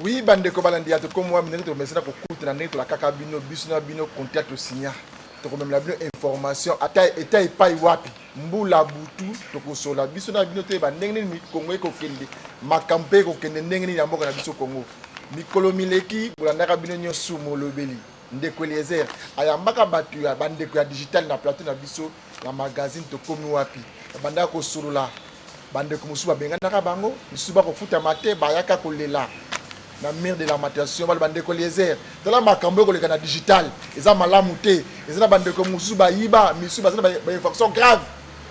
Oui, bande ko balandi ato comme moi minere to mesena ko kuta na neto la kaka bino bisuna bino contact au signa. To ko même la bino information ata eta epai wapi. Mbula butu to ko sola bisuna bino te ba ndenge ni Kongo ko kende makampe ko kende ndenge ni yamboka na biso Kongo. Mikolo mileki bulandaka bino nyosu molobeli. Ndeko Eliezer ayambaka batu ya bandeko ya digital na plateau na biso na magazine to komi wapi. Banda ko solola. Bandeko musuba bengana bango, musuba ko futa mate bayaka ko lela. La mère de l'amatation bal bande ko Eliezer dans la makambo ko le kana digital eza malamu te eza bande ko musuba yiba misuba eza ba infraction grave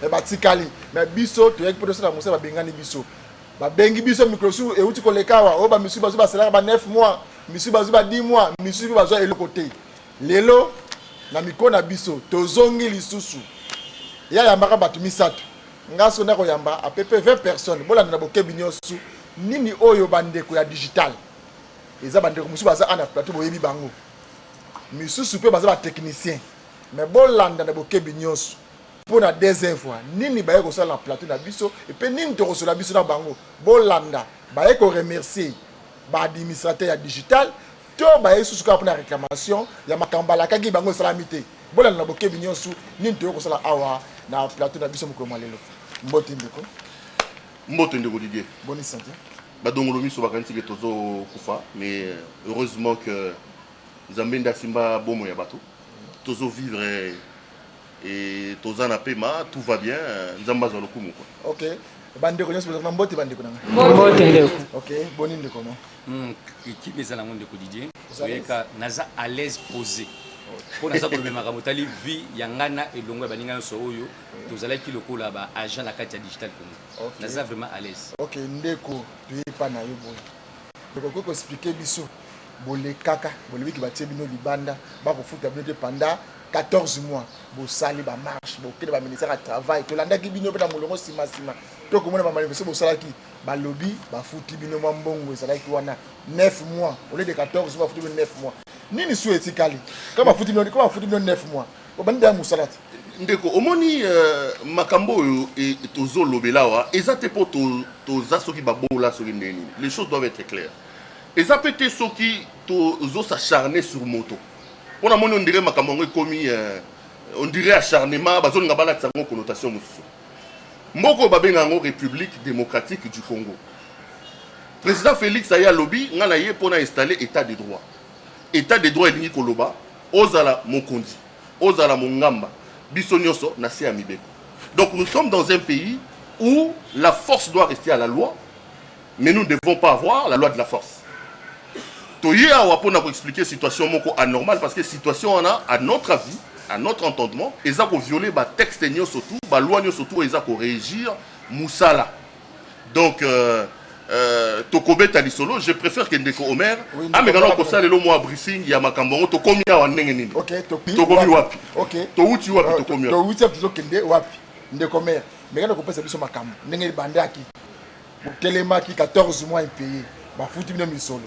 e batikali mais biso to yek podo sala musa ba bengani biso ba bengi biso microsu e uti ko lekawa o ba misuba zuba sala ba 9 mois misuba zuba 10 mois misuba zo elo côté lelo na mikona biso tozongi lisusu ya yambaka batu misato ngaso na ko yamba a peu 20 personnes bola na bokebi nyosu nini oyo bande ko ya digital eza bandeko musu baza ana plateau boyebi bango misusu pe baza ba technicien mais bolanda na bokebi nyonso pona deuxième fois nini baye ko sala na plateau na biso et pe nini to ko sala biso na bango bolanda baye ko remercier ba administrateur ya digital to baye susu ka pona réclamation ya makambala kaki bango salamité bolanda na bokebi nyonso nini to ko sala awa na plateau na biso moko malelo mbote ndeko Didier bonne santé. Badongolomi so bakanisi ke tozo kufa mais heureusement que Zambenda Simba bomo ya bato tozo vivre et toza na pema tout va bien nzamba za lokumu quoi. OK bande ko nyonso na mbote bande ko nanga mbote ndeko OK boni ndeko no qui beza na monde ko Didier oyeka naza à l'aise posé pour naza ko bema kamotali vie yangana elongo baninga so oyo tozala ki lokola ba agent na kati ya digital Congo naza vraiment à l'aise. OK ndeko tuipa na yo boy ndeko ko expliquer biso bolé kaka bolé ki batie bino libanda ba ko futa bino pendant 14 mois bo sali ba marche bo kede ba ministère à travail to landa ki bino pe na molongo sima to ko mona ba manifester bo sala ki ba lobby ba futi bino mbongo sala ki wana 9 mois au lieu de 14 mois futi bino 9 mois nini sou etikali kama futi bino 9 mois ko banda musalati ndeko omoni makambo et tozo lobelawa ezate po toza soki babola soki ndeni les choses doivent être claires ezapete soki tozo s'acharner sur moto on a moni on dirait makambo komi on dirait acharnement bazonga bala tsango connotation mususu moko babenga ngo République démocratique du Congo. Président Félix aya lobby ngana ye pona installer état de droit. État de droit elingi koloba ozala mokondi ozala mongamba biso nyonso na se amibeko. Donc nous sommes dans un pays où la force doit rester à la loi mais nous ne devons pas avoir la loi de la force. Toye awa pona ko expliquer situation moko anormale parce que situation on a à notre avis à notre entendement eza ko violer ba texte nyonso tout ba loi nyonso tout eza ko régir musala. Donc tokobeta lisolo je préfère que ndeko Omer amekana ko salelo mo briefing ya makambo to komi awa ndenge nini. OK to komi wapi. OK to uti wapi to komi. To uti wapi to kende wapi ndeko Omer mekana ko pesa biso makambo ndenge bandaki telemaki 14 mois impayé ba futi bino misolo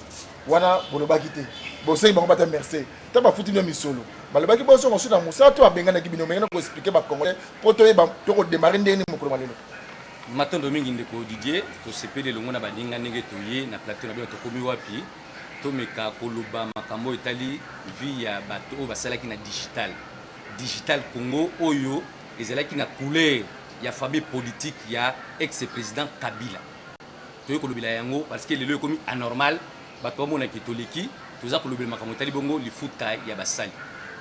wana bolobaki te bosei bango bata merci ta ba futi bino misolo balobaki boso ko suna musa to abengana ki bino mekana ko expliquer ba congolais poto ba to ko démarrer ndenge ni mokolo malelo matondo mingi ndeko Didier to sepele longo na baninga ndenge toye na plateau na bino to komi wapi to meka koloba makambo etali vie ya bato o basalaki na digital Congo oyo ezalaki na couleur ya famille politique ya ex-président Kabila toye kolobela yango parce que lelo komi anormal bato mona kitoliki toza kolobela makambo etali bongo lifuta ya basali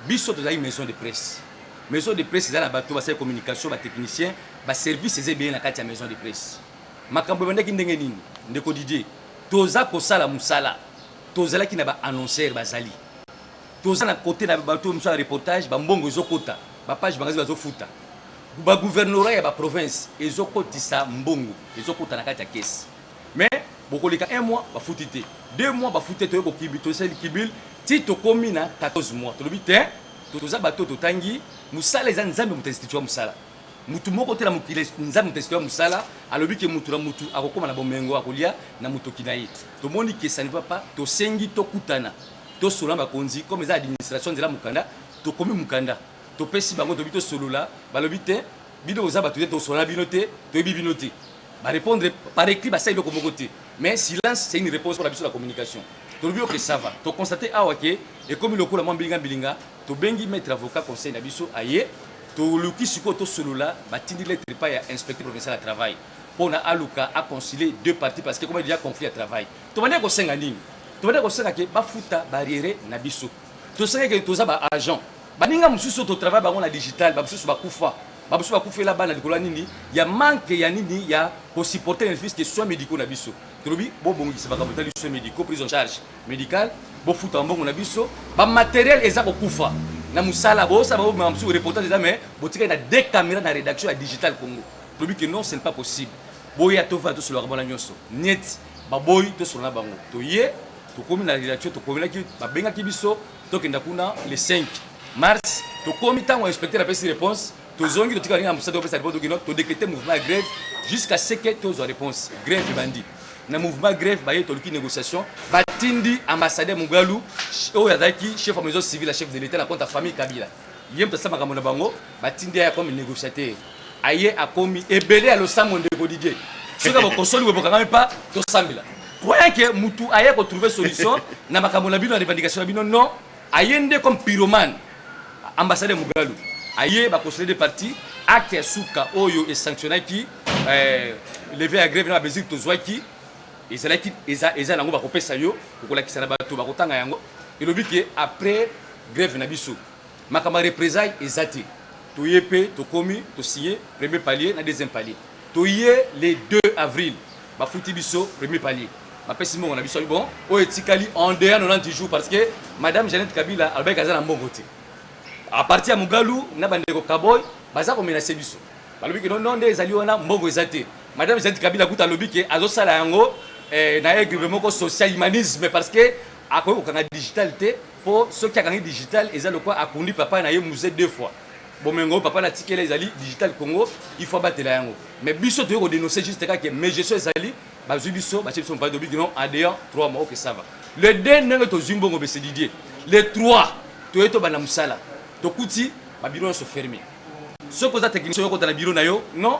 biso tozali maison de presse ezala bato basali communication ba technicien ba service ezé bien na kati ya maison de presse makambo bandaki ndenge nini ndeko Didier toza kosala musala tozalaki na ba annonceur bazali toza na côté na bato musala reportage ba mbongo ezokota ba page bangazi bazofuta ba gouvernorat ya ba province ezokotisa mbongo ezokota na kati ya caisse mais bokolika 1 mois ba futite 2 mois ba futite to kibi to sel kibil ti to komina 14 mois to lobi te toza bato totangi musala eza nzambe mutesitwa musala mutu moko te na mukile nzambe mutesitwa musala alobi ke mutu na mutu akokoma na bomengo akolia na mutu kinayi to moni ke ça ne va pas to sengi to kutana to solamba konzi comme eza administration de la mukanda to komi mukanda to pesi bango to bito solola balobi te bino oza bato te to solana bino te to yebi bino te ba répondre par écrit ba saïdo komoko te Mais silence, c'est une réponse pour la communication. Tu as que ça va. Tu as constaté et comme le coup, la bilinga, tu as bien mettre avocat conseil d'abisso aïe, tu as le qui suko to solo là, batindi lettre pas à inspecteur provincial à travail. Pour na aluka à concilier deux parties parce que comme il y a conflit à travail. Tu vas dire que c'est un ligne. Tu vas dire que c'est que ba futa barrière nabisso. Tu sais que tu as ba agent. Baninga mususu to travail ba on la digital, ba mususu ba kufa. Ba mususu ba kufa là bas na dikola nini, il y a manque ya nini, il y a pour supporter les fils que soins médicaux nabisso. Tu vois bon c'est pas comme les soins médicaux prise en charge médicale, bon futa mbongo nabisso, ba matériel eza ko kufa. Na musala bo ça ba mususu reportage des mais botika na deux caméras na rédaction à digital Congo. Tu vois que non, ce n'est pas possible. Boya to va to sur le rabona nyonso. Net ba boy to sur na bango. To yé to komi na rédaction to komi na ki ba benga ki biso to kenda kuna le 5 mars to komi tango inspecteur a fait réponse to zongi to tika na musada opesa réponse to décréter mouvement grève jusqu'à ce que to zo réponse grève bandi. Na mouvement grève ba to luki négociation ba tindi ambassadeur Mugalu o yadaki chef de maison civile chef de l'état na compte famille Kabila. Yem to sama kamona bango ba tindi ya comme négociateur. Aye a commis ebele à l'osamo de Godidie. Ce que vous consolez, vous ne pouvez pas tout sambila. Croyez que Moutou aye a trouvé solution, n'a pas comme la revendication non, aye comme pyromane, ambassadeur Mugalu. Aye va consoler des partis, acte souka oyo et sanctionné qui levé à grève dans la Belgique to zoaki, et c'est là qui eza nango ba kopesa yo, ko la kisana ba to ba kotanga yango. Et le but que après grève na biso, makama représailles ezati. Tu y es, tu commis, tu signé, premier palier, na deuxième palier. Tu y es le 2 avril, ma fouti biso, premier palier. Ma pessimon, on a biso, bon, au etikali en dehors 90 jours parce que Madame Jeannette Kabila, Albert Gazan a bon côté. À partir de Mugalu, na bandeko Kaboy, baza ko menacer biso. Balobi que non, des alliés on a mbongo ezate. Madame Jeannette Kabila kuta lobi que azo sala yango na égrevement social humanisme parce que à quoi on a digitalité pour ceux qui a gagné digital et ça le quoi a conduit papa na musée 2 fois. Bon mengo papa na ticket les ali digital Congo il faut battre la yango mais biso to ko dénoncer juste que mais je suis ali ba biso ba chef son pas de big non en dehors 3 mois OK ça va le dernier to zumbo ngo bese Didier les 3 to eto bana musala to kuti ba bureau se fermer ce que za technicien ko dans bureau na yo non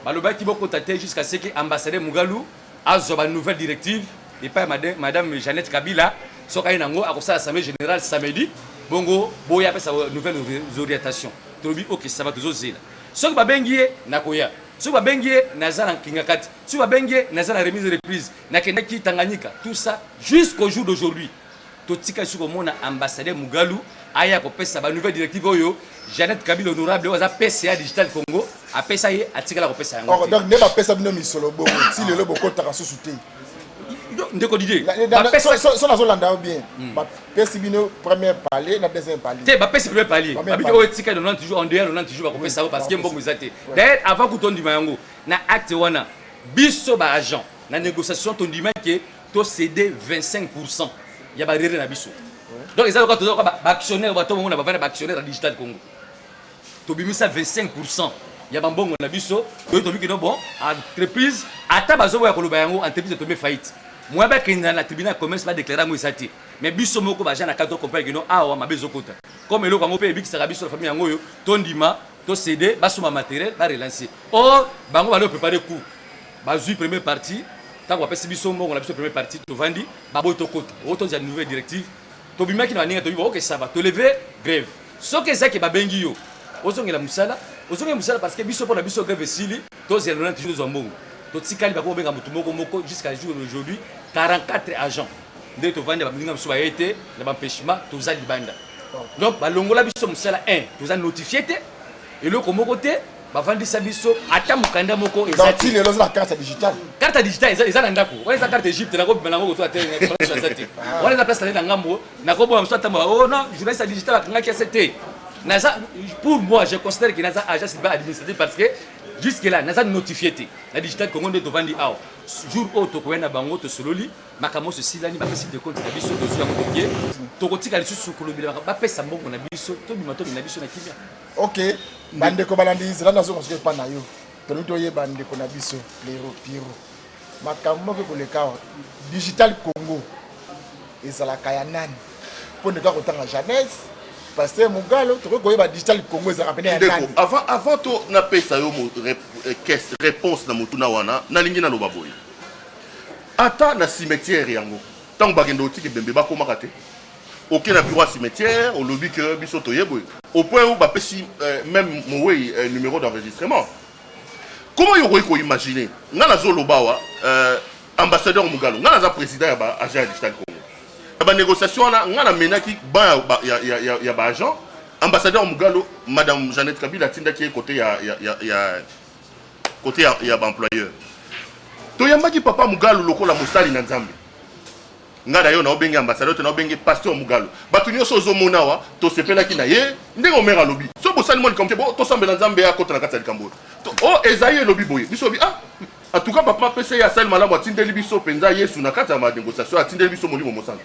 ba le ba ki boko tater jusqu'à ce que ambassadeur Mugalu azo ba nouvelle directive et pas madame Jeannette Kabila so ka nango akosa assemblée générale samedi bongo boya pesa nouvelle orientation. OK ça va toujours zela. Ce que babengi nakoya. Ce que babengi nazala kingakati. Ce que babengi nazala remise de reprise. Nakenda ki Tanganyika. Tout ça jusqu'au jour d'aujourd'hui. Totika suko mona ambassadeur Mugalu aya ko pesa ba nouvelle directive oyo Jeannette Kabila honorable oza PCA Digital Congo a pesa ye atikala ko pesa yango. Donc ne ba pesa bino misolo bongo si le lobo ko taka susuté. Ndeko Didier ba pesa so na zolanda bien ba pesa bino premier palier na deuxième palier te ba pesa premier palier ba biko otika 90 jours en dehors 90 jours ba ko pesa parce que mbongo ezate d'ailleurs avant que tondi mayango na acte wana biso ba agent na négociation tondi que to céder 25% ya ba rere na biso donc ezalo ka to ba actionnaire ba to mona ba vana ba actionnaire na digital Congo to bimisa 25% ya ba mbongo na biso to to biki no bon entreprise ata bazo ya koloba yango entreprise to me faillite. Moi, je suis dans le tribunal de commerce, je déclaré que c'est mais biso moko ba jana kato compagnie non ah ma bezo kota comme le kango pe bikisa biso la famille yango tondima to céder ba suma matériel ba relancer or bango ba le préparer coup ba zui première partie tant qu'on pèse biso moko la biso première partie to vandi ba boy to kota auto ya nouvelle directive to bima ki na ninga to bi OK ça va to lever grève ce que ça que ba bengi yo ozongela musala parce que biso pour la biso grève sili to zela toujours zo mbongo to tikali ba ko benga mutu moko jusqu'à jour d'aujourd'hui 44 agents de to vendre ba binga mso ba été na ba empêchement to za libanda donc ba longola biso musala 1 to za notifié te et le komo côté ba vandi sa biso ata mukanda moko ezati le loza carte digitale eza na ndako wala eza carte Egypte na ko bela ngo to atene na zati wala eza place na ngambo na ko bo mso ata oh non journaliste digital akanga ki c'était naza pour moi je considère que naza agence administrative parce que jusque là naza notifié te la digital Congo de vandi aw jour auto ko na bango to sololi makamo se silani ba pesi de compte na biso to zuya motokie to kotika lisusu kolobela ba pesa mbongo na biso to bimato na biso na kimia. OK bande ko balandi zela nazo ko pa na yo to nito ye bande ko na biso lero piro makamo ko le kawa digital Congo ezala kaya nani pour ne pas kotanga jeunesse parce que Mugalo to ko ba digital Congo ezala pene ya nani avant to na pesa yo réponse na mutuna wana na lingi na loba boy ata na cimetière yango tant bagendo tiki bembe ba koma kate aucun bureau cimetière au lobby que biso toyebo au point où ba pesi même mowe numéro d'enregistrement. Comment yoko imaginer ngana zolobawa ambassadeur Mugalo ngana za président ya ba agent digital Congo ba négociation na ngana menaki ba ya ba agent ambassadeur Mugalo madame Jeannette Kabila tinda qui est côté ya ba employeur to yambaki papa Mugalo lokola mosali na Nzambe ngana yo na obengi ambassadeur to na obengi pasteur Mugalo batu nyonso ozomona wa to sepelaki na ye ndenge omera lobi so bosali mo likambo bo to sambela Nzambe ya kota na kati ya likambo oh Esaïe lobi boye biso bi en tout cas papa pese ya sali malamu atindeli biso penza Yesu na kati ya ma négociation atindeli biso molimo mosantu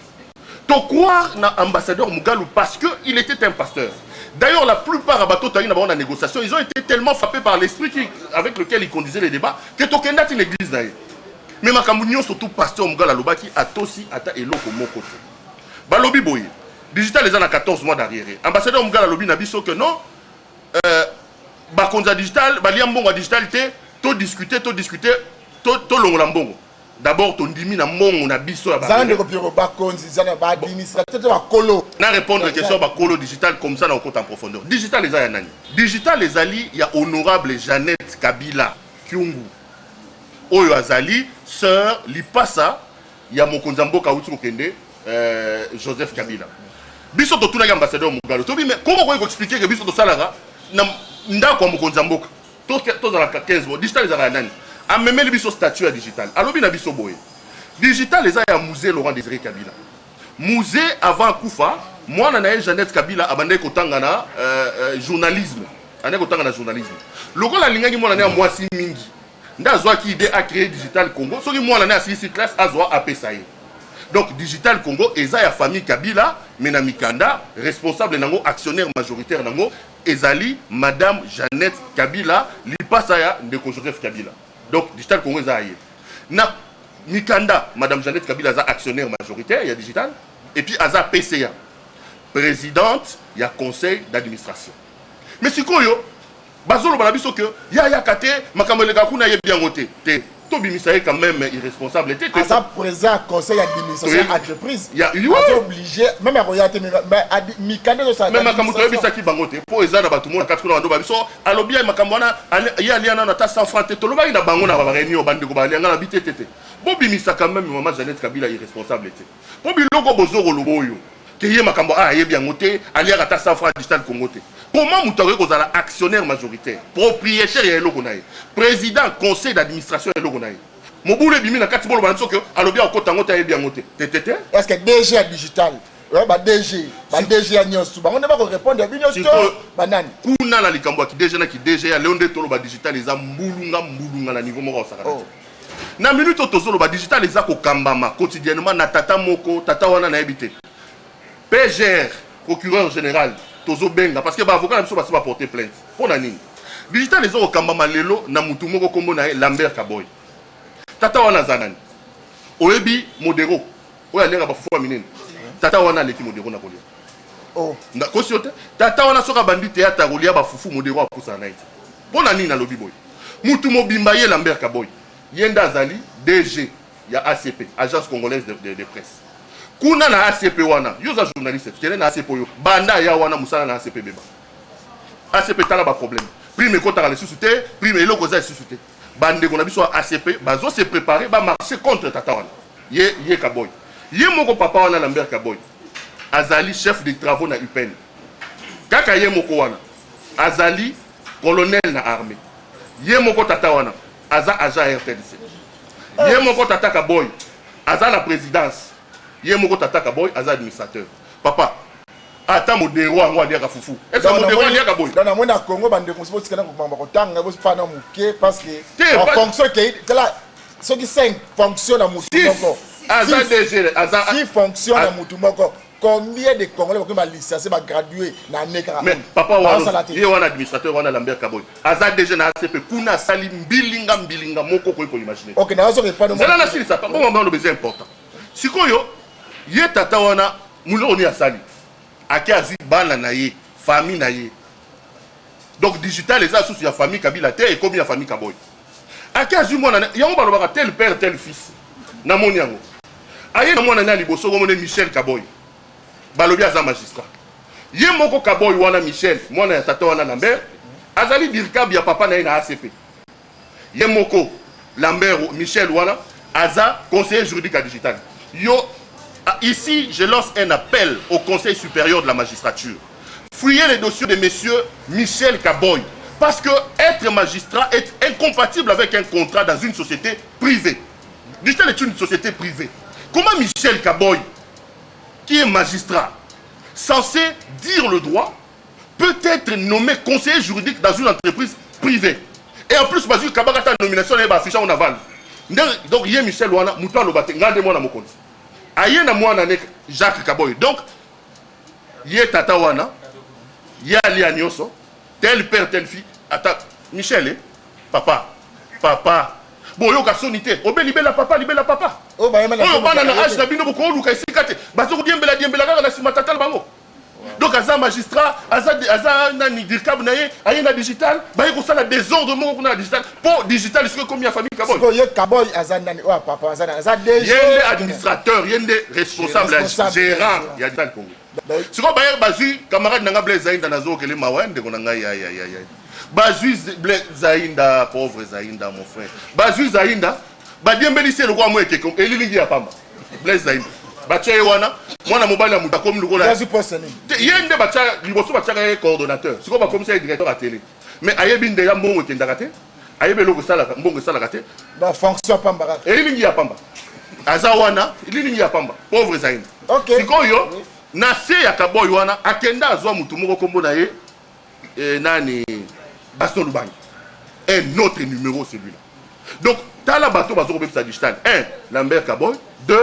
to croire na ambassadeur Mugalo parce que il était un pasteur. D'ailleurs la plupart abato tayi na ba négociation ils ont été tellement frappés par l'esprit avec lequel ils conduisaient les débats que to kenda ti l'église na ye mais makambu nyo surtout pasteur Mugalo alobaki atosi ata eloko moko te ba lobi boye digital les ans 14 mois d'arrière ambassadeur Mugalo alobi na biso que non ba konza digital ba liambongo digital te to discuter to longola mbongo d'abord to ndimi na mbongo na biso ya ba zana ndeko piro ba konzi zana ba administrateur ba kolo na répondre question ba kolo digital comme ça na okota en profondeur digital les ya nani digital les ali ya honorable Jeannette Kabila Kyungu oyo azali sœur lipasa ya mokonza mboka uti kokende Joseph Kabila biso to tuna ya ambassadeur Mugalo to bi mais comment ko expliquer que biso to salara na ndako ya mokonza mboka to za 15 mois digital les ya nani a même le biso statut ya digital alobi na biso boye digital les ya musée Laurent Désiré Kabila musée avant kufa mwana na Jeannette Kabila abandai kotanga na journalisme ane kotanga na journalisme lokola lingaki mwana na mwasi mingi ndazwa ki idée à créer digital Congo soki mwana na asisi classe azwa apesaye donc digital Congo eza ya famille Kabila mena mikanda responsable nango actionnaire majoritaire nango ezali madame Jeannette Kabila lipasa ya ndeko Joseph Kabila donc digital Congo eza aye na mikanda madame Jeannette Kabila za actionnaire majoritaire ya digital et puis aza PCA présidente ya conseil d'administration mais sikoyo bazolo bala biso que ya kate makambo le kakuna ye bien ngote te to bimisa quand même irresponsable te aza président conseil d'administration entreprise ya obligé même à regarder mais mikanda zo sa même makambo to bimisa ki bangote po eza na batu mo 4 kuna ndo ba biso alobi makambo wana ya aliana na ta 100 francs te to loba ina bango na ba réunion bande ko ba alianga na bitete bo bimisa quand même maman Jeannette Kabila irresponsable te po biloko bozoro loboyo que ye makambo ye bien ngote aliaka ta 100 francs digital Congo te comment mutare kozala actionnaire majoritaire propriétaire ya eloko na ye président conseil d'administration ya eloko na ye mobule bimi na kati bolo banso que alobi akota ngota ye bien ngote te est-ce que DG digital ba DG ya nyosu bango ne ba ko répondre binyo to banani kuna na likambo ki DG ya Leonde tolo ba digital eza mbulunga na niveau moko osaka na minute tozolo ba digital eza ko kambama quotidiennement na tata moko tata wana na ebité PGR procureur général tozo benga parce que ba avocat na biso basi ba porter plainte pour nani digital les o kambama lelo na mutu moko kombo na Lambert Kaboy tata wana zanani oyebi modero oya lenga ba fufu minene tata wana leki modero na kolia na kosiote tata wana soka bandi théâtre kolia ba fufu modero apusa na ite pour nani na lobi boy mutu mobimba ye Lambert Kaboy yenda zali DG ya ACP agence congolaise de presse kuna na ACP wana yoza journaliste tele na ACP yo banda ya wana musala na ACP beba ACP tala ba problème prime ko tala le susute prime eloko za susute bande ko na biso ACP bazo se préparer ba marcher contre tata wana ye Kaboy ye moko papa wana Lambert Kaboy azali chef de travaux na UPN kaka ye moko wana azali colonel na armée ye moko tata wana aza agent RTDC ye moko tata Kaboy aza la présidence ye moko tata Kaboy aza administrateur papa ata modero ango aliaka fufu est-ce que modero aliaka boy dans na Congo bande ko sport kana ko mamba ko tanga bo fana muke parce que en fonction que là ce qui 5 fonctionne à mutu moko aza DG aza si fonctionne à mutu moko combien de Congolais qui va licencier va graduer na neka mais papa wana ye wana administrateur wana Lambert Kaboy aza DG na ACP kuna sali mbilinga moko ko imaginer OK na so répondre moi là c'est ça pas moment le besoin important sikoyo ye tata wana muloni asali akiazi bana na ye famille na ye donc digital les associés ya famille Kabila te et combien ya famille Kaboy akiazi mwana yango balobaka tel père tel fils na moniango aye na mwana na liboso ko Michel Kaboy balobi aza magistrat ye moko Kaboy wana Michel mwana ya tata wana Lambert azali dirkab ya papa na ACP ye moko Lambert Michel wana aza conseiller juridique à digital yo ici je lance un appel au Conseil supérieur de la magistrature. Fouillez les dossiers de monsieur Michel Kaboy. Parce que être magistrat est incompatible avec un contrat dans une société privée. Digital est une société privée. Comment Michel Kaboy, qui est magistrat, censé dire le droit, peut être nommé conseiller juridique dans une entreprise privée? Et en plus, parce que Kabagata nomination est affichée en aval. Donc, il y a Michel Wana, Mouton Lobate, regardez-moi dans mon compte. Aïe na moi Jacques Kaboy. Donc, il y a Tata Wana, il y a Lia Nyoso, tel père, telle fille. Attends, Michel, papa. Bon, yo sonité. Obe libela papa. Oh, bah, na âge na bino boko luka isikate. Bazo diembela kaka na sima tata bango. Donc aza magistrat, aza nani dirkab na ye, aye na digital, ba ko sala désordre moko na digital. Pour digital, est-ce que comme ya famille Kaboy? Parce que ye Kaboy aza nani, wa papa aza déjà yende administrateur, yende responsable, gérant ya digital Congo. C'est quoi bayer bazu camarade nanga Blaise Zaïnda nazo kele mawande ko nanga ya. Bazu Zaïnda, pauvre Zaïnda mon frère. Bazu Zaïnda, ba diembeli se lokwa mo ekeko, elilingi ya pamba. Blaise Zaïnda. Batia wana, mwana mobali ya muta comme lukola. Bazu poste ni. Yende batia liboso batia coordonnateur. C'est quoi ba commissaire directeur à télé. Mais ayebinde ya mbongo kendaka te. Ayebe loko sala mbongo sala kate. Ba fonction pamba. Elilingi ya pamba. Azawana, elilingi ya pamba. Pauvre Zaïnda. OK. Sikoyo na se ya Kaboy wana akenda azwa mutu moko kombo na ye nani Gaston Lubanga. Un autre numéro celui-là. Donc tala bato bazo ko bepsa digital. 1 Lambert Kaboy, 2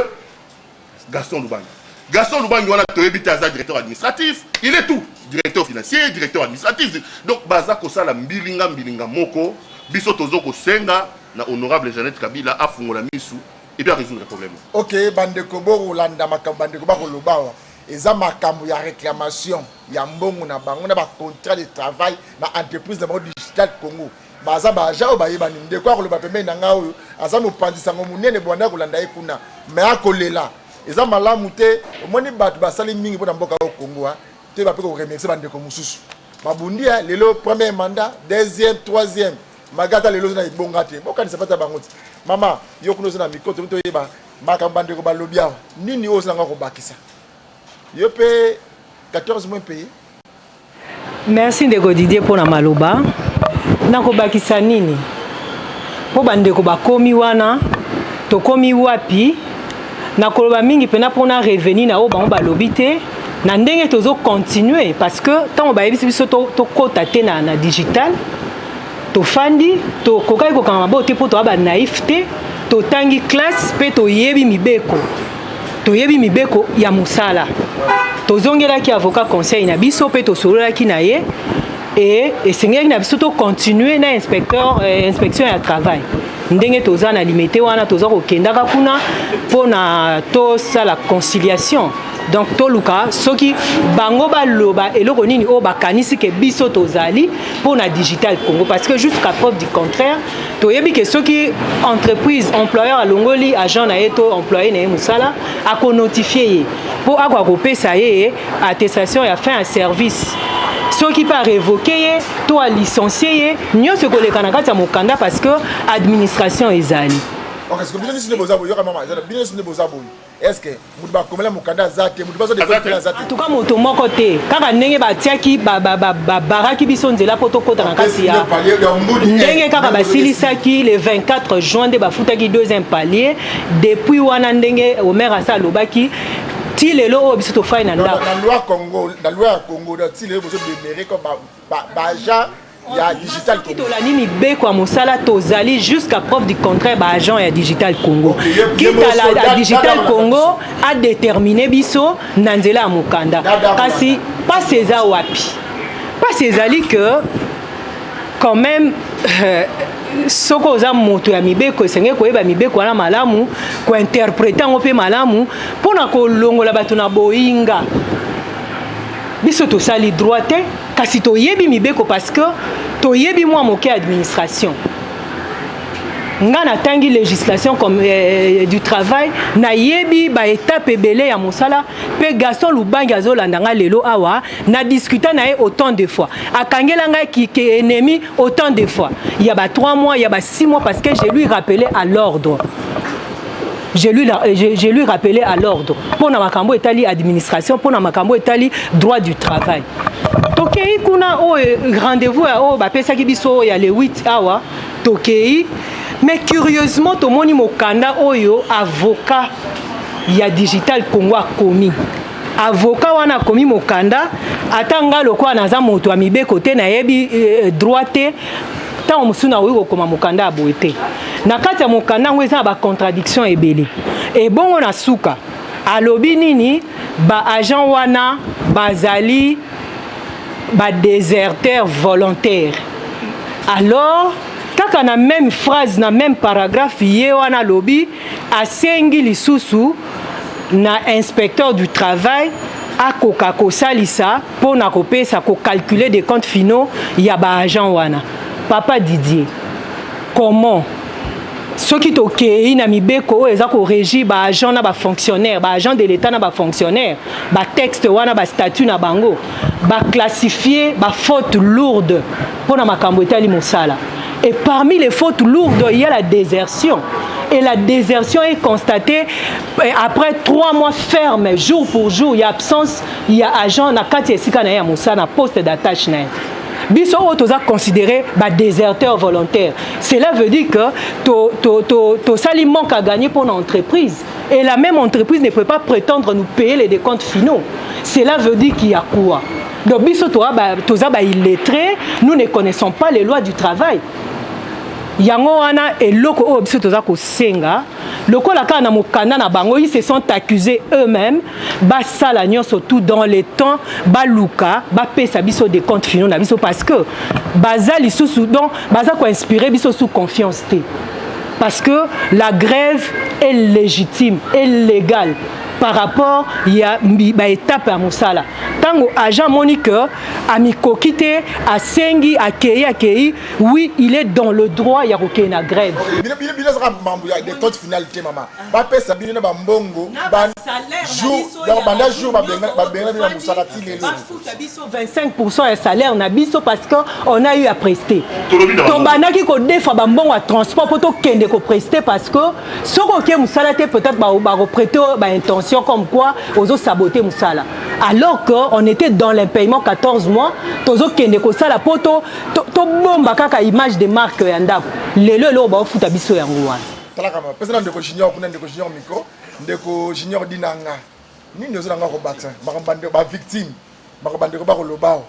Gaston Lubanga. Gaston Lubanga wana toyebita aza directeur administratif, il est tout, directeur financier, directeur administratif. Donc baza ko sala mbilinga moko biso tozo ko senga na honorable Jeannette Kabila afungola misu et bien résoudre le problème. OK, bandeko bo Rolanda makambo bandeko ba ko lobawa. Eza makambo ya réclamation ya mbongo na bango na ba contrat de travail na entreprise de digital Congo. Baza ba jao ba yeba ndeko ko loba pembe na ngao aza mo pandisa ngo munene bonda ko landa ekuna me akolela. Eza malamu te omoni bato basali mingi po na mboka o Congo ha te ba pe ko remercier bandeko mususu. Mabundi lelo premier mandat, deuxième, troisième magata lelo na ibonga te. Boka ni sapata bango ti. Mama yo kuno na mikoto to yeba makambo bandeko ba lobia nini o sanga ko bakisa. Yo paye 14 mois payé. Merci de Didier pour la maloba. Nako bakisa nini? Po bandeko bakomi wana, to komi wapi? Nakoloba mingi pena pona revenu na o bango balobi te. Na ndenge tozo continuer parce que tant ba yebisi biso to kota te na digital. To fandi, to kokai ko kama bo te po to ba naïf te, to tangi classe pe to yebi mibeko. Toyebi mibeko ya musala. Tozongelaki avocat conseil na biso pe tosololaki na ye et sengeli na biso to continuer na inspection ya travail. Ndenge toza na limité wana toza ko kendaka kuna pona to sala conciliation. Donc toluka soki bango baloba eloko nini o bakanisi ke biso tozali pona digital Congo parce que jusqu'à preuve du contraire toyebi ke soki entreprise employeur alongoli agent na eto employé na musala a ko notifier pour akwa ko pesa ye attestation ya fin à service soki pas révoquer to a licencier nyonso ko lekana kati ya mokanda parce que administration ezali. OK, est-ce que business ne boza boyo mama business ne boza boyo est-ce que mutuba komela mokanda zate mutuba so de faire zate en tout cas moto moko te kaka ndenge batiaki baraki biso nzela poto kota na kasi ya ndenge kaka basilisaki le 24 juin de bafutaki deuxième palier depuis wana ndenge Omer asa lobaki ti lelo o biso to fai na ndako na loi Congo la loi ya Congo da ti lelo bozo deméré comme ba agent ya digital Congo. To la nini beko musala tozali jusqu'à preuve du contraire ba agent ya digital Congo. Quitte la digital Congo a déterminé biso na nzela ya mokanda. Kasi pas César wapi. Pas César que quand même soko oza moto ya mibeko esenge koyeba mibeko wana malamu ko interpréter ngo pe malamu pona ko longola bato na boinga. Biso to sali droite kasi to yebi mibeko parce que to yebi moi moke administration nga natangi législation comme du travail nayebi ba étape ebele ya mosala pe Gaston Lubangi azolanda nga lelo awa na discuter na ye autant de fois akangela nga ki ennemi autant de fois il y a 3 mois il y a 6 mois parce que je lui rappelé à l'ordre. Je lui rappelé à l'ordre. Pour na makambo etali administration, pour na makambo etali droit du travail. Tokei kuna o rendez-vous o ba pesa ki biso ya le 8 awa tokei mais curieusement to moni mokanda oyo avocat ya Digital Congo a commis. Avocat wana komi mokanda atanga lokwa naza moto a mibe côté na yebi droite tant musuna oyo koma mokanda aboete na kati ya mokanda ngo eza ba contradiction ebele e bongo na suka alobi nini ba agent wana bazali ba déserteur volontaire alors kaka na même phrase na même paragraphe ye wana lobi asengi lisusu na inspecteur du travail akoka kosalisa pona kopesa ko calculer des comptes finaux ya ba agent wana. Papa Didier, comment ceux qui tokei na mibeko eza ko régir ba agent na ba fonctionnaire, ba agent de l'état na ba fonctionnaire, ba texte wana ba statut na bango, ba classifier ba faute lourde pona makambo etali mosala. Et parmi les fautes lourdes, il y a la désertion. Et la désertion est constatée après 3 mois ferme, jour pour jour. Il y a absence, il y a agent, na kati esika na ya musa na poste d'attache na. Biso otoza considéré ba déserteur volontaire. Cela veut dire que to sali manque à gagner pour l'entreprise. Et la même entreprise ne peut pas prétendre nous payer les décomptes finaux. Cela veut dire qu'il y a quoi? Donc biso toza ba illettré, nous ne connaissons pas les lois du travail. Yango wana eloko o biso toza ko senga lokola ka na mokanda na bango ils se sont accusés eux-mêmes ba sala nyonso tout dans les temps ba luka ba pesa biso des comptes finaux na biso parce que bazali sous donc baza ko inspirer biso sous confiance té parce que la grève est légitime et légale par rapport à ba étape à mosala tango agent Monique a mikokité a sengi a kei oui il est dans le droit ya koke na grève bino saka mambo ya des comptes finalité maman ba pesa bino na mbongo ba jour donc banda jour ba benga na mosala ti lelo 25% ya salaire na biso parce que on a eu à prester to banaki ko defa ba mbongo à transport poto kende ko prester parce que soko ke mosala te peut-être ba reprêter ba intention comme quoi ozo saboter musala alors que on était dans l'impayement 14 mois tozo kende ko sala poto to bomba kaka image de marque ya ndako lelo ba futa biso yango wana talaka ma pesa ndeko junior kuna ndeko junior miko ndeko junior dinanga nini ozo nga ko battre ba victime ba ko lobao.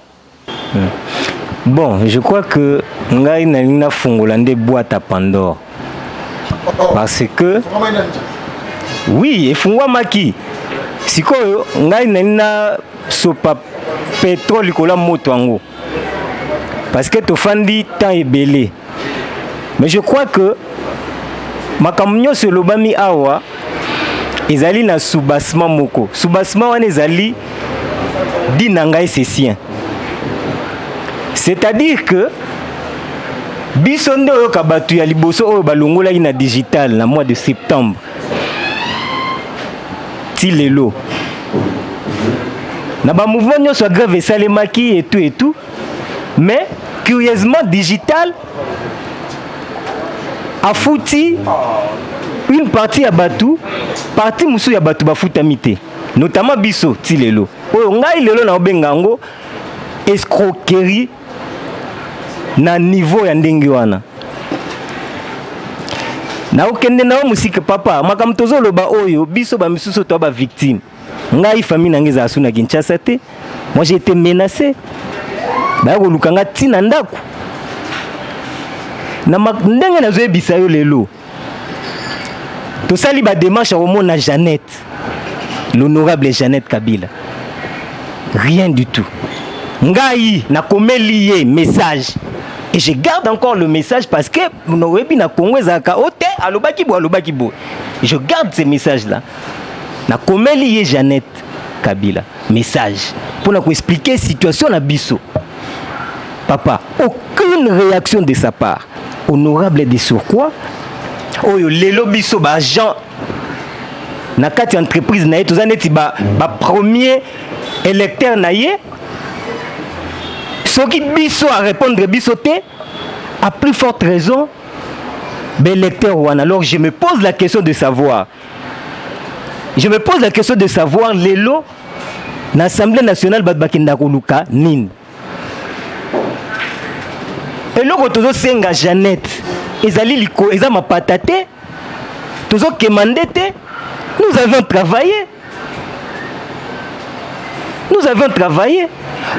Bon, je crois que ngai na fungola nde boîte à Pandore parce que oui, efungwa maki. Sikoyo ngai na sopa pétrole kola moto ango. Parce que to fandi temps ebele. Mais je crois que makamnyo se lobami awa ezali na soubassement moko. Soubassement wana ezali dinanga c'est sien. C'est-à-dire que biso nde oyo kabatu ya liboso oyo balongola ina digital na mois de septembre. Tilelo. Na ba mouvement nyonso ya grève esalemaki et tout. Mais curieusement digital a fouti une partie ya batu, partie musu ya batu bafutami te. Notamment biso Tilelo. Oyo ngai lelo na obengango escroquerie na niveau ya ndenge wana. Na okende na musika papa makamtozo loba oyo biso ba misuso to ba victime ngai famille nangeza asuna Kinshasa te moi j'ai été menacé ba ko lukanga tina ndako na ndenge na zoe bisayo lelo to sali ba démarche au mona Jeannette l'honorable Jeannette Kabila rien du tout ngai na komeli message. Et je garde encore le message parce que je garde ces messages-là. Na komeli Jeannette Kabila. Message. Pour nous expliquer la situation à Bisso. Papa, aucune réaction de sa part. Honorable de surcroît, oyo lelo biso ba agent na kati entreprise na ye toza neti ba premier électeur na ye soki biso à répondre biso te à plus forte raison électeur wana. Alors je me pose la question de savoir lelo na Assemblée nationale bakenda koluka nini eloko tozo senga Jeannette ezali liko eza mapata te tozo kemande te. Nous avons travaillé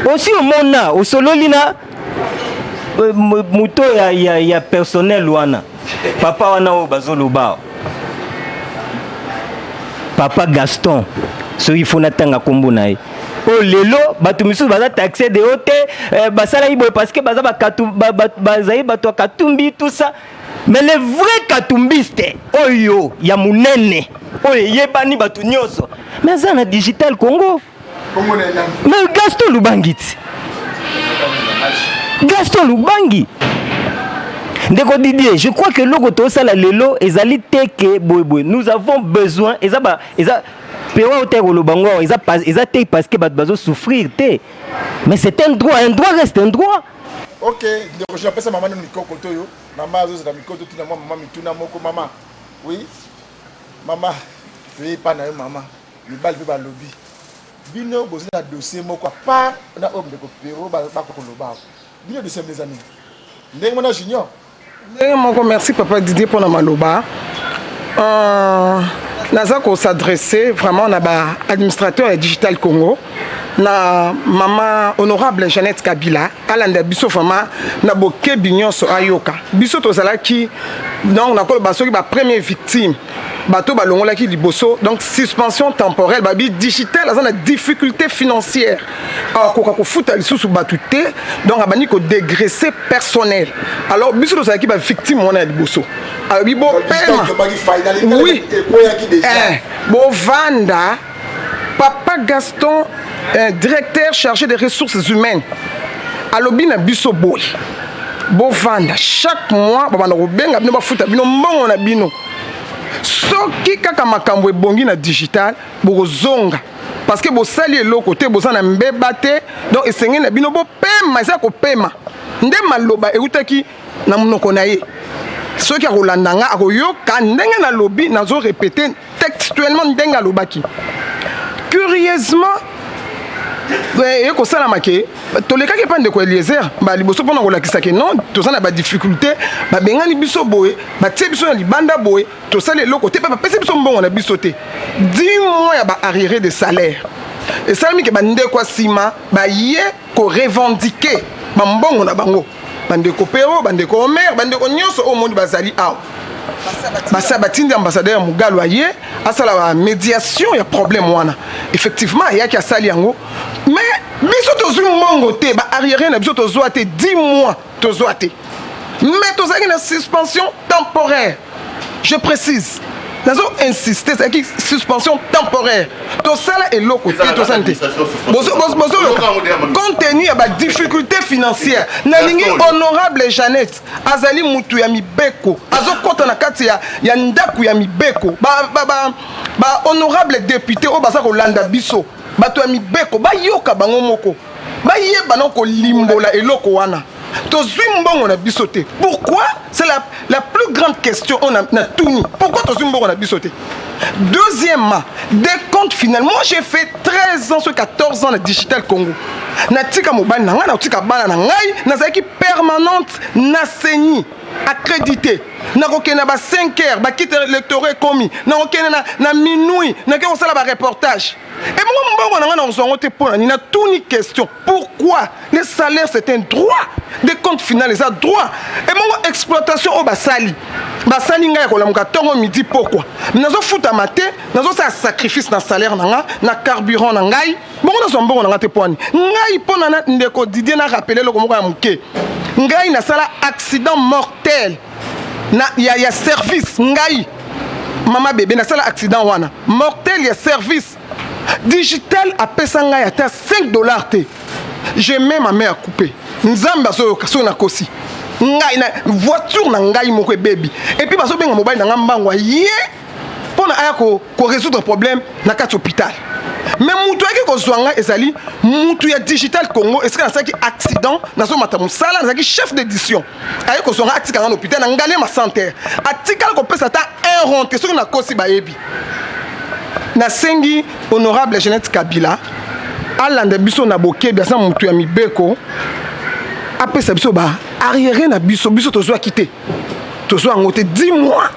aussi au mona au sololina muto ya personnel wana papa wana o bazoloba papa Gaston so il faut natanga kombo na ye o lelo bato misusu baza taxé de haute basala ibo parce que baza bazai bato katumbi tout ça. Mais les vrais katumbistes oyo ya munene oyo yebani bato nyoso mais ça na digital Congo mais Gaston Lubangi ndeko Didier, je crois que logo to sala lelo ezali teke boy nous avons besoin eza pewa otero lobango eza te parce que bazo souffrir te mais c'est un droit reste un droit. Ok, donc j'appelle ça maman Mikoko Toyo. Maman Zozo Mikoko Toyo, maman Mituna Moko, maman. Oui, maman. Oui, pas na maman. Le bal va lobby. Bino besoin de dossier Moko. Pas na homme de Copéro, ba Koloba. Bino dossier mes amis. Ndeng mona junior. Ndeng merci papa Didier pour na maloba. Naza ko s'adresser vraiment na ba administrateur et digital Congo. Na maman honorable Jeannette Kabila alanda biso fama na boke binyon so ayoka biso to zalaki donc na ko basoki ba première victime bato balongola ki liboso donc suspension temporaire babi digital azana difficulté financière ko futa lisusu batute donc abani ko dégraisser personnel alors biso to zalaki ba victime wana liboso abi bo pema oui bo vanda papa Gaston directeur chargé des ressources humaines alobi na biso boy bovanda chaque mois bana robenga bino bafuta bino mbongo na bino soki kaka makambo ebongi na digital bozonga parce que bosali eloko te bozana mbeba te donc esengeli na bino bopema eza kopema nde maloba eutaki na monoko na ye soki akolanda nga akoyoka ndenge na lobi nazo répéter textuellement ndenge alobaki curieusement et ko sala make to le kaki pande ko Eliezer ba liboso pona ko lakisa ke non to sana ba difficulté ba bengani biso boye ba tie biso na libanda boye to sala le côté pa pesi biso mbongo na biso te 10 mois ya ba arriéré de salaire et ça mi ke ba nde kwa sima ba ye ko revendiquer ba mbongo na bango bande ko pero bande ko omer bande ko nyonso o monde bazali aw basa batindi ambassadeur Mugalo aye asala la médiation ya problème wana effectivement ya ki asali yango mais biso tozu mongo te ba arrière na biso tozo ate 10 mois tozo ate mais tozaki na suspension temporaire je précise nazo insister c'est qui suspension temporaire to sala eloko te to santé bozo compte tenu ya ba difficulté financière na lingi honorable Jeannette azali mutu ya mibeko azokota na kati ya ndaku ya mibeko ba honorable député o baza ko landa biso bato ya mibeko ba yoka bango moko ba yeba na ko limbola eloko wana tozui mbongo na bisoté. Pourquoi? C'est la plus grande question on a tout. Pourquoi tozui mbongo na bisoté? Deuxièmement, des comptes finalement, moi j'ai fait 13 ans sur 14 ans de Digital Congo. Natika mobile nanga na tika bana na ngai nazaki permanente na seni accrédité. Na kokena ba 5 heures ba kit électoral commis. Na kokena na minuit na ke osala ba reportage. Et moi mbongo nanga na zongo te pona ni na tout ni question. Pourquoi? Le salaire c'est un droit. Des comptes finaux les a droit. Et moi exploitation au basali. Basali ngai ko la mukatongo midi pourquoi? Nazo futa maté, nazo sa sacrifice na salaire nanga, na carburant na ngai. Bongo na zombongo nanga te poni. Ngai pona na ndeko Didier na rappeler le komoko ya muke. Ngai na sala accident mortel. Na ya service ngai. Mama bébé na sala accident wana. Mortel ya service. Digital a pesa ngai ata $5 te. J'ai même ma mère coupée. Nzamba so kaso na kosi. ngai na voiture na ngai moko baby et puis baso benga mobile na ngambangwa yé pour na aya ko résoudre problème na kati hôpital mais mutu yaki ko zwanga ezali mutu ya Digital Congo est-ce que na saki accident na so mata musala na saki chef d'édition ayi ko zwanga atika na hôpital na ngale ma santé atika ko pesa ta un rond te so na kosi bayebi na sengi honorable Jeannette Kabila alanda biso na boke bien ça mutu ya mibeko apesa biso ba arrière na biso tozwa quitter tozwa ngote 10 mois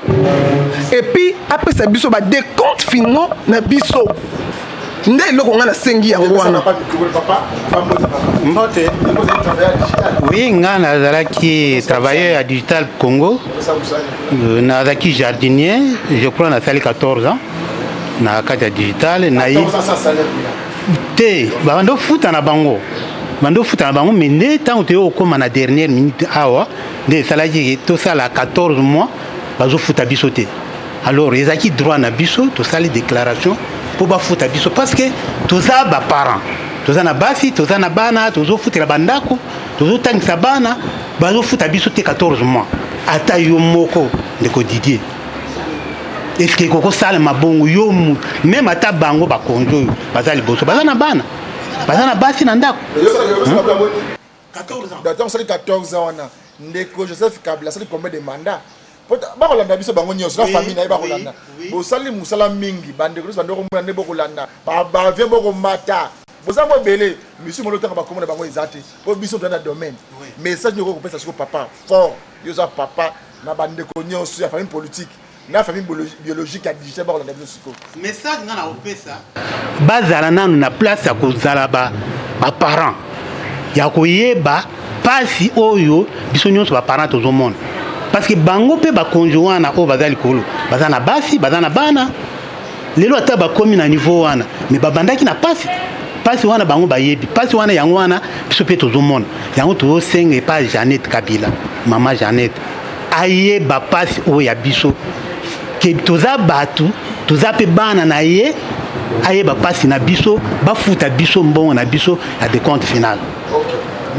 et puis apesa biso ba décompte finaux na biso nde eloko nga na sengi yango wana mbote oui nga nazalaki travailleur à Digital Congo nazalaki jardinier je crois nasali 14 ans na kati ya digital na te bando futa na bango mais nde ntango toye okóma na dernière minute awa nde esalaki tosala 14 mois bazofuta biso te alors ezalaki droit na biso tosali déclaration mpo bafuta biso parce que toza baparent toza na basi toza na bana tozofutela bandako tozotangisa bana bazofuta biso te 14 mois ata yo moko ndeko Didier est-ce que kokosala mabongo yo même ata bango bakonzo oyo baza liboso baza na bana baza na basi na ndako 14 ans wana ndeko Joseph Kabila sali combien de mandats bakolanda biso bango nyonso na famille na ye bakolanda bosali musala mingi bandeko nyonso bandeko mona nde bokolanda bavie bokomata boza mo ebele misi molo otanga bakomona bango eza te mpo biso toza na domaine message nyoko kopesa siko papa fort yo oza papa na bandeko nyonso ya famille politique na famille biologique ya digital bakolanda biso siko message nga na kopesa bazala nanu na place ya kozala baparent ya koyeba pasi oyo biso nyonso baparent tozomona parce que bango pe bakonjo wana oyo baza likolo baza na basi baza na bana lelo ata bakomi na niveau wana mais babandaki na pasi wana bango bayebi pasi wana yango wana biso pe tozomona yango tozosenga epa Jeannette Kabila mama Jeannette ayeba pasi oyo ya biso ke toza batu toza pe bana na ye ayeba pasi na biso bafuta biso mbongo na biso ya décompte final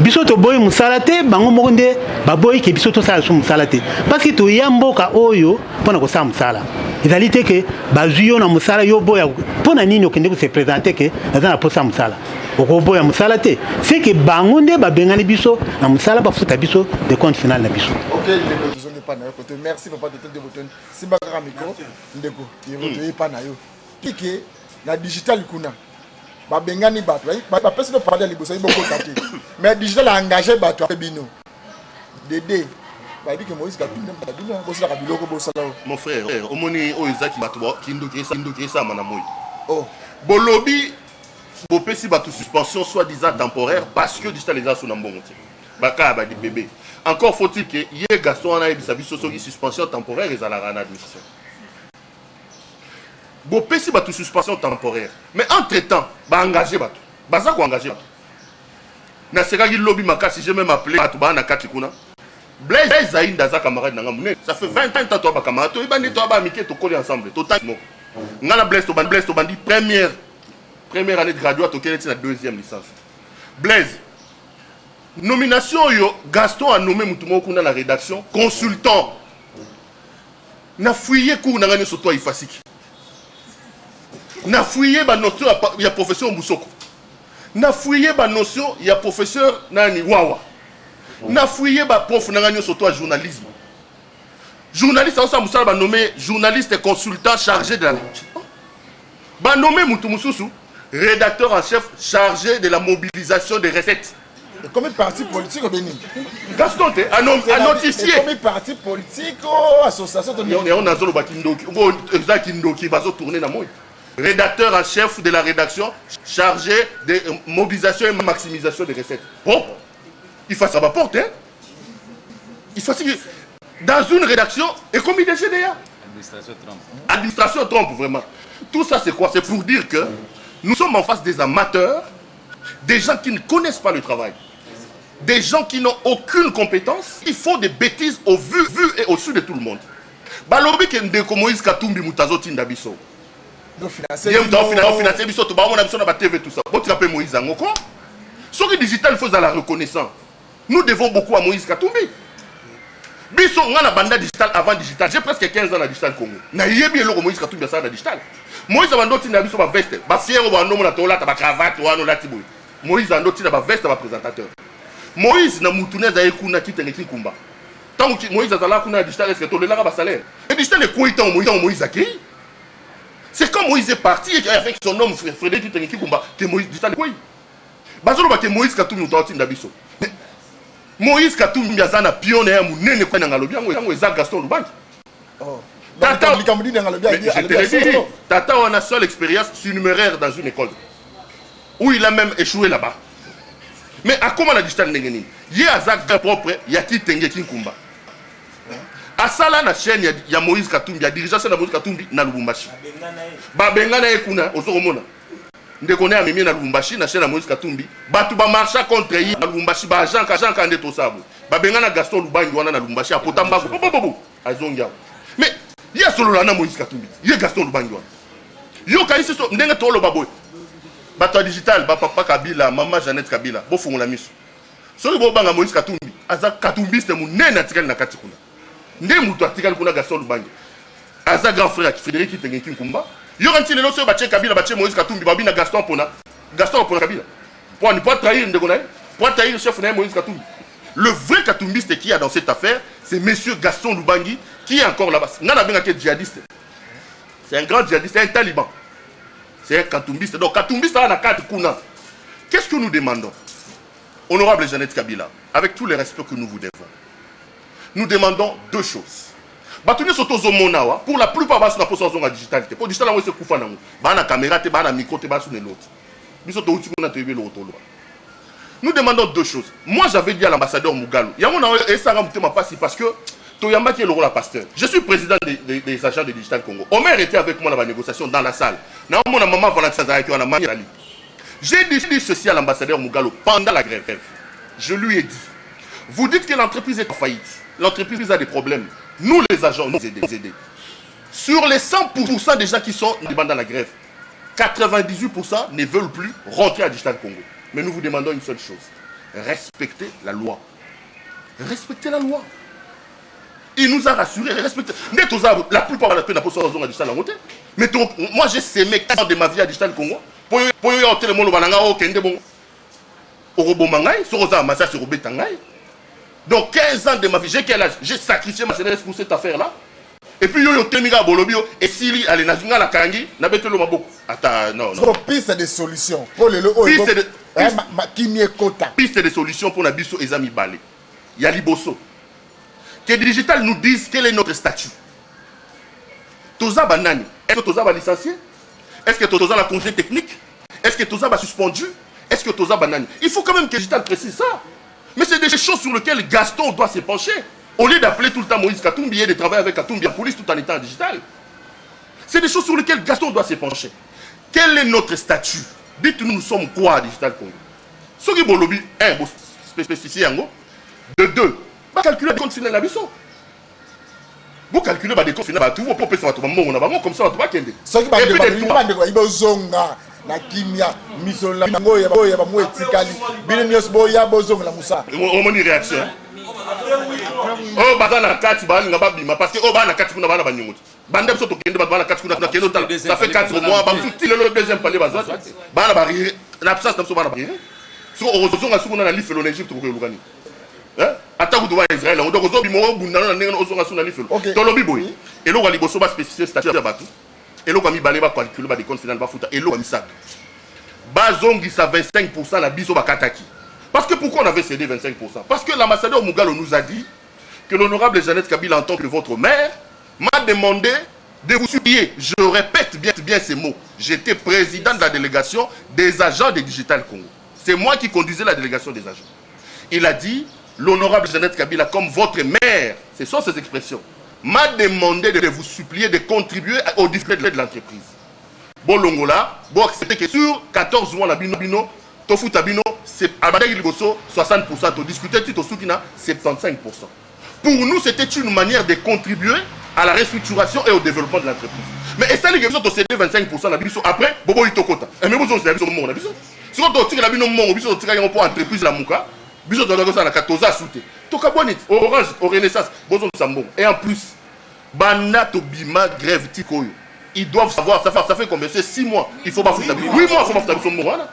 biso toboyi musala te bango moko nde baboyi ke biso tosala so musala te parce que toya mboka oyo mpona kosala musala ezali te ke bazwi yo na musala yo boya mpona nini okende kose présente ke naza na posa musala okoboya musala te c'est que bango nde babengani biso na musala bafuta biso de compte final na biso merci papa de te boton simba kaka micro ndeko yevoto pa na yo kike na digital kuna babengani bato bapesi no parler liboso iboko tate mais digital a engagé bato bino Dédé babi que Moïse Katumbi baduna bosala ka biloko bosala mon frère omoni o ezaki bato kindoki ça mana moyi oh bolobi bopesi bato suspension soi-disant temporaire parce que digital les a sous nambongo te baka ba di bébé encore faut-il que ye Gaston na ebisa biso soki suspension temporaire ezala na administration bopesi bato suspension temporaire mais entre-temps engagé bato baza ko engagé bato na sekaki lobby makasi j'ai même appelé bato ba na kati kuna Blaise Zaïn daza camarade na ngamune ça fait 20 ans toi ba camarade to ibandi to ba mike to coller ensemble to tank mo ngana Blaise to bandi première année de graduat to keleti na deuxième licence Blaise nomination yo Gaston a nommé mutu moko kuna la rédaction consultant na fouillé cours na ngani so toi ifasiki na fouillé ba notion ya professeur Mbusoko na fouillé ba notion ya professeur nani Wawa na fouillé ba prof na ngani so toi journalisme journaliste ça musala ba nommé journaliste et consultant chargé de la ba nommé mutu mususu rédacteur en chef chargé de la mobilisation des recettes. Comme parti politique au Bénin. Gaston te a notifié. Comme parti politique association de on a zolo bakindoki. On exact kindoki bazo tourner na moi. Rédacteur en chef de la rédaction chargé de mobilisation et maximisation des recettes. Bon, il faut ça va porter. Il faut dans une rédaction et comme il est déjà. Administration Trump. Administration Trump vraiment. Tout ça c'est quoi? C'est pour dire que nous sommes en face des amateurs, des gens qui ne connaissent pas le travail, des gens qui n'ont aucune compétence, ils font des bêtises au vu et au su de tout le monde. Balobi ke ndeko Moïse Katumbi mutazo tinda biso. Do financer. Financer biso to ba mona biso na ba TV tout ça. Bo traper Moïse Angoko. Sur le digital il faut la reconnaissance. Nous devons beaucoup à Moïse Katumbi. Biso on a banda digital avant digital. J'ai presque 15 ans dans digital Congo. Na yebi eloko Moïse Katumbi ça dans digital. Moïse abandoti na biso ba veste, ba fiero ba nomo na tola ta ba cravate wana lati boy. Moïse andoti na ba veste ba présentateur. Moïse na mutuneza ekuna kitenge kinkumba. Tant que Moïse azala kuna digital est-ce que to le la ba salaire. Et digital est quoi tant Moïse accueille. C'est quand Moïse est parti et avec son homme Frédéric kitenge kinkumba que Moïse digital quoi. Bazolo ba que Moïse Katumbi utoti na biso. Moïse Katumbi azana pionnier ya munene kwa ngalobi yango eza Gaston Lubangi. Tata, Tata on a seule expérience surnuméraire dans une école où il a même échoué là-bas. Mais à comment la digital n'engeni? Il y a Zaka propre, il y a qui tenge kinkumba. À ça là la chaîne il y a Moïse Katumbi, il y a dirigeant de Moïse Katumbi na Lubumbashi. Ba bengana ekuna ozomona. Ndekone a mimi na Lubumbashi na chaîne Moïse Katumbi. Batu ba marcha contre yi na Lubumbashi ba Jean Kande to sabo. Ba bengana Gaston Lubangi wana na Lubumbashi apotamba bobo azongia. Mais il y a solo là Moïse Katumbi. Il y a Gaston Lubangi wana. Yo kaisi so ndenge to lo baboy. Bato digital ba papa Kabila, maman Jeannette Kabila, bo fungola miso. Solo bo banga Moïse Katumbi, aza Katumbiste munene atikali na kati kuna. Nde mutu atikali kuna Gaston Lubangi. Aza grand frère Frédéric Kitenge Kinkumba. Yo kanti lelo so bache Kabila bache Moïse Katumbi babi na Gaston pona Kabila. Pour ne pas trahir ndekona, pour trahir le chef na Moïse Katumbi. Le vrai Katumbiste qui a dans cette affaire, c'est monsieur Gaston Lubangi qui est encore là-bas. Nana benga ke djihadiste. C'est un grand djihadiste, un taliban. C'est un Katumbiste. Donc Katumbiste a la carte kuna. Qu'est-ce que nous demandons? Honorable Jeannette Kabila, avec tout le respect que nous vous devons, nous demandons deux choses. Batuni soto zomonawa, pour la plupart basu na poso zonga digital. Pour digital on se kufa nango. Ba na caméra te ba na micro te ba su ne l'autre. Biso to uti kuna te be l'autre. Nous demandons deux choses. Moi j'avais dit à l'ambassadeur Mugalo, il y a mon essara mutema passi parce que Toyamba qui est le rôle à pasteur. Je suis président des agents de Digital Congo. Omer était avec moi dans la négociation dans la salle. J'ai dit ceci à l'ambassadeur Mugalo pendant la grève. Je lui ai dit, vous dites que l'entreprise est en faillite. L'entreprise a des problèmes. Nous les agents, nous aider. Sur les 100% des gens qui sont dans la grève, 98% ne veulent plus rentrer à Digital Congo. Mais nous vous demandons une seule chose. Respectez la loi. Respectez la loi. Il nous a rassuré, respecté. La plupart de la peine à poser à Digital en côté. Mais moi j'ai sémé 15 ans de ma vie à Digital Congo. Pour y avoir le monde au Kende bon. Au robot Mangaï, sur Rosa Massa, sur Robé Tangaï. Donc 15 ans de ma vie, j'ai quel âge? J'ai sacrifié ma jeunesse pour cette affaire-là. Et puis yo Temiga Bolobio et Sili allez Nazinga la Kangi, n'a pas été le maboko. Attends, non. Piste des solutions. Piste de solutions pour Nabiso et Zami Balé. Yaliboso. Que Digital nous dise quel est notre statut. Toza Banani. Est-ce que Toza va licencier? Est-ce que Toza la congé technique? Est-ce que Toza va suspendu? Est-ce que Toza Banani? Il faut quand même que Digital précise ça. Mais c'est des choses sur lesquelles Gaston doit se pencher. Au lieu d'appeler tout le temps Moïse Katumbi et de travailler avec Katumbi en police tout en étant digital. C'est des choses sur lesquelles Gaston doit se pencher. Quel est notre statut? Dites-nous, nous sommes quoi à Digital Congo? Ce qui est bon lobby, un, spécifié en gros. De deux, calculer les comptes finaux de la biso. Vous calculez des comptes finaux, tout vos propres sont comme ça, on va kende. Ce qui va être na kimia misola ngo ya boya ba mwetikali bile nyos boya bozonga la musa on moni réaction oh bazana kati ba nga babima parce que oh bana kati kuna bana banyunguti bande biso to kende bana kati kuna kendo tal ça fait 4 mois ba futi le deuxième palier bazwa bana ba rire l'absence de bana ba rire so ozonga sukuna na lifelo en Égypte ko lugani hein attaque de Israël on donc ozobi mo bundana na ozonga suna lifelo to lobi boy et lo wali boso ba spécifier statut ya batu. Et l'eau comme il va calculer des comptes finaux va foutre et l'eau comme ça. Bazongi ça 25% la biso bakataki. Parce que pourquoi on avait cédé 25%? Parce que l'ambassadeur Mugalo nous a dit que l'honorable Jeannette Kabila en tant que votre mère m'a demandé de vous supplier. Je répète bien ces mots. J'étais président de la délégation des agents de Digital Congo. C'est moi qui conduisais la délégation des agents. Il a dit l'honorable Jeannette Kabila comme votre mère, ce sont ses expressions, m'a demandé de vous supplier de contribuer au display de l'entreprise. Bon Longola, bon accepter que sur 14 mois, la bino, tofu tabino, c'est à Badagi Liboso, 60%, to discuter tout au 75%. Pour nous, c'était une manière de contribuer à la restructuration et au développement de l'entreprise. Mais est-ce que vous avez cédé 25% la biso après, bobo itokota. Et même vous avez la biso mon la biso. Si vous avez la bino mon, vous avez pour entreprise la mouka, biso toza ça na 14 ans souté to kabonit orange au renaissance bozo sambon et en plus bana to bima grève tikoyo ils doivent savoir ça fait combien c'est 6 mois il faut pas foutre 8 mois il faut pas foutre son voilà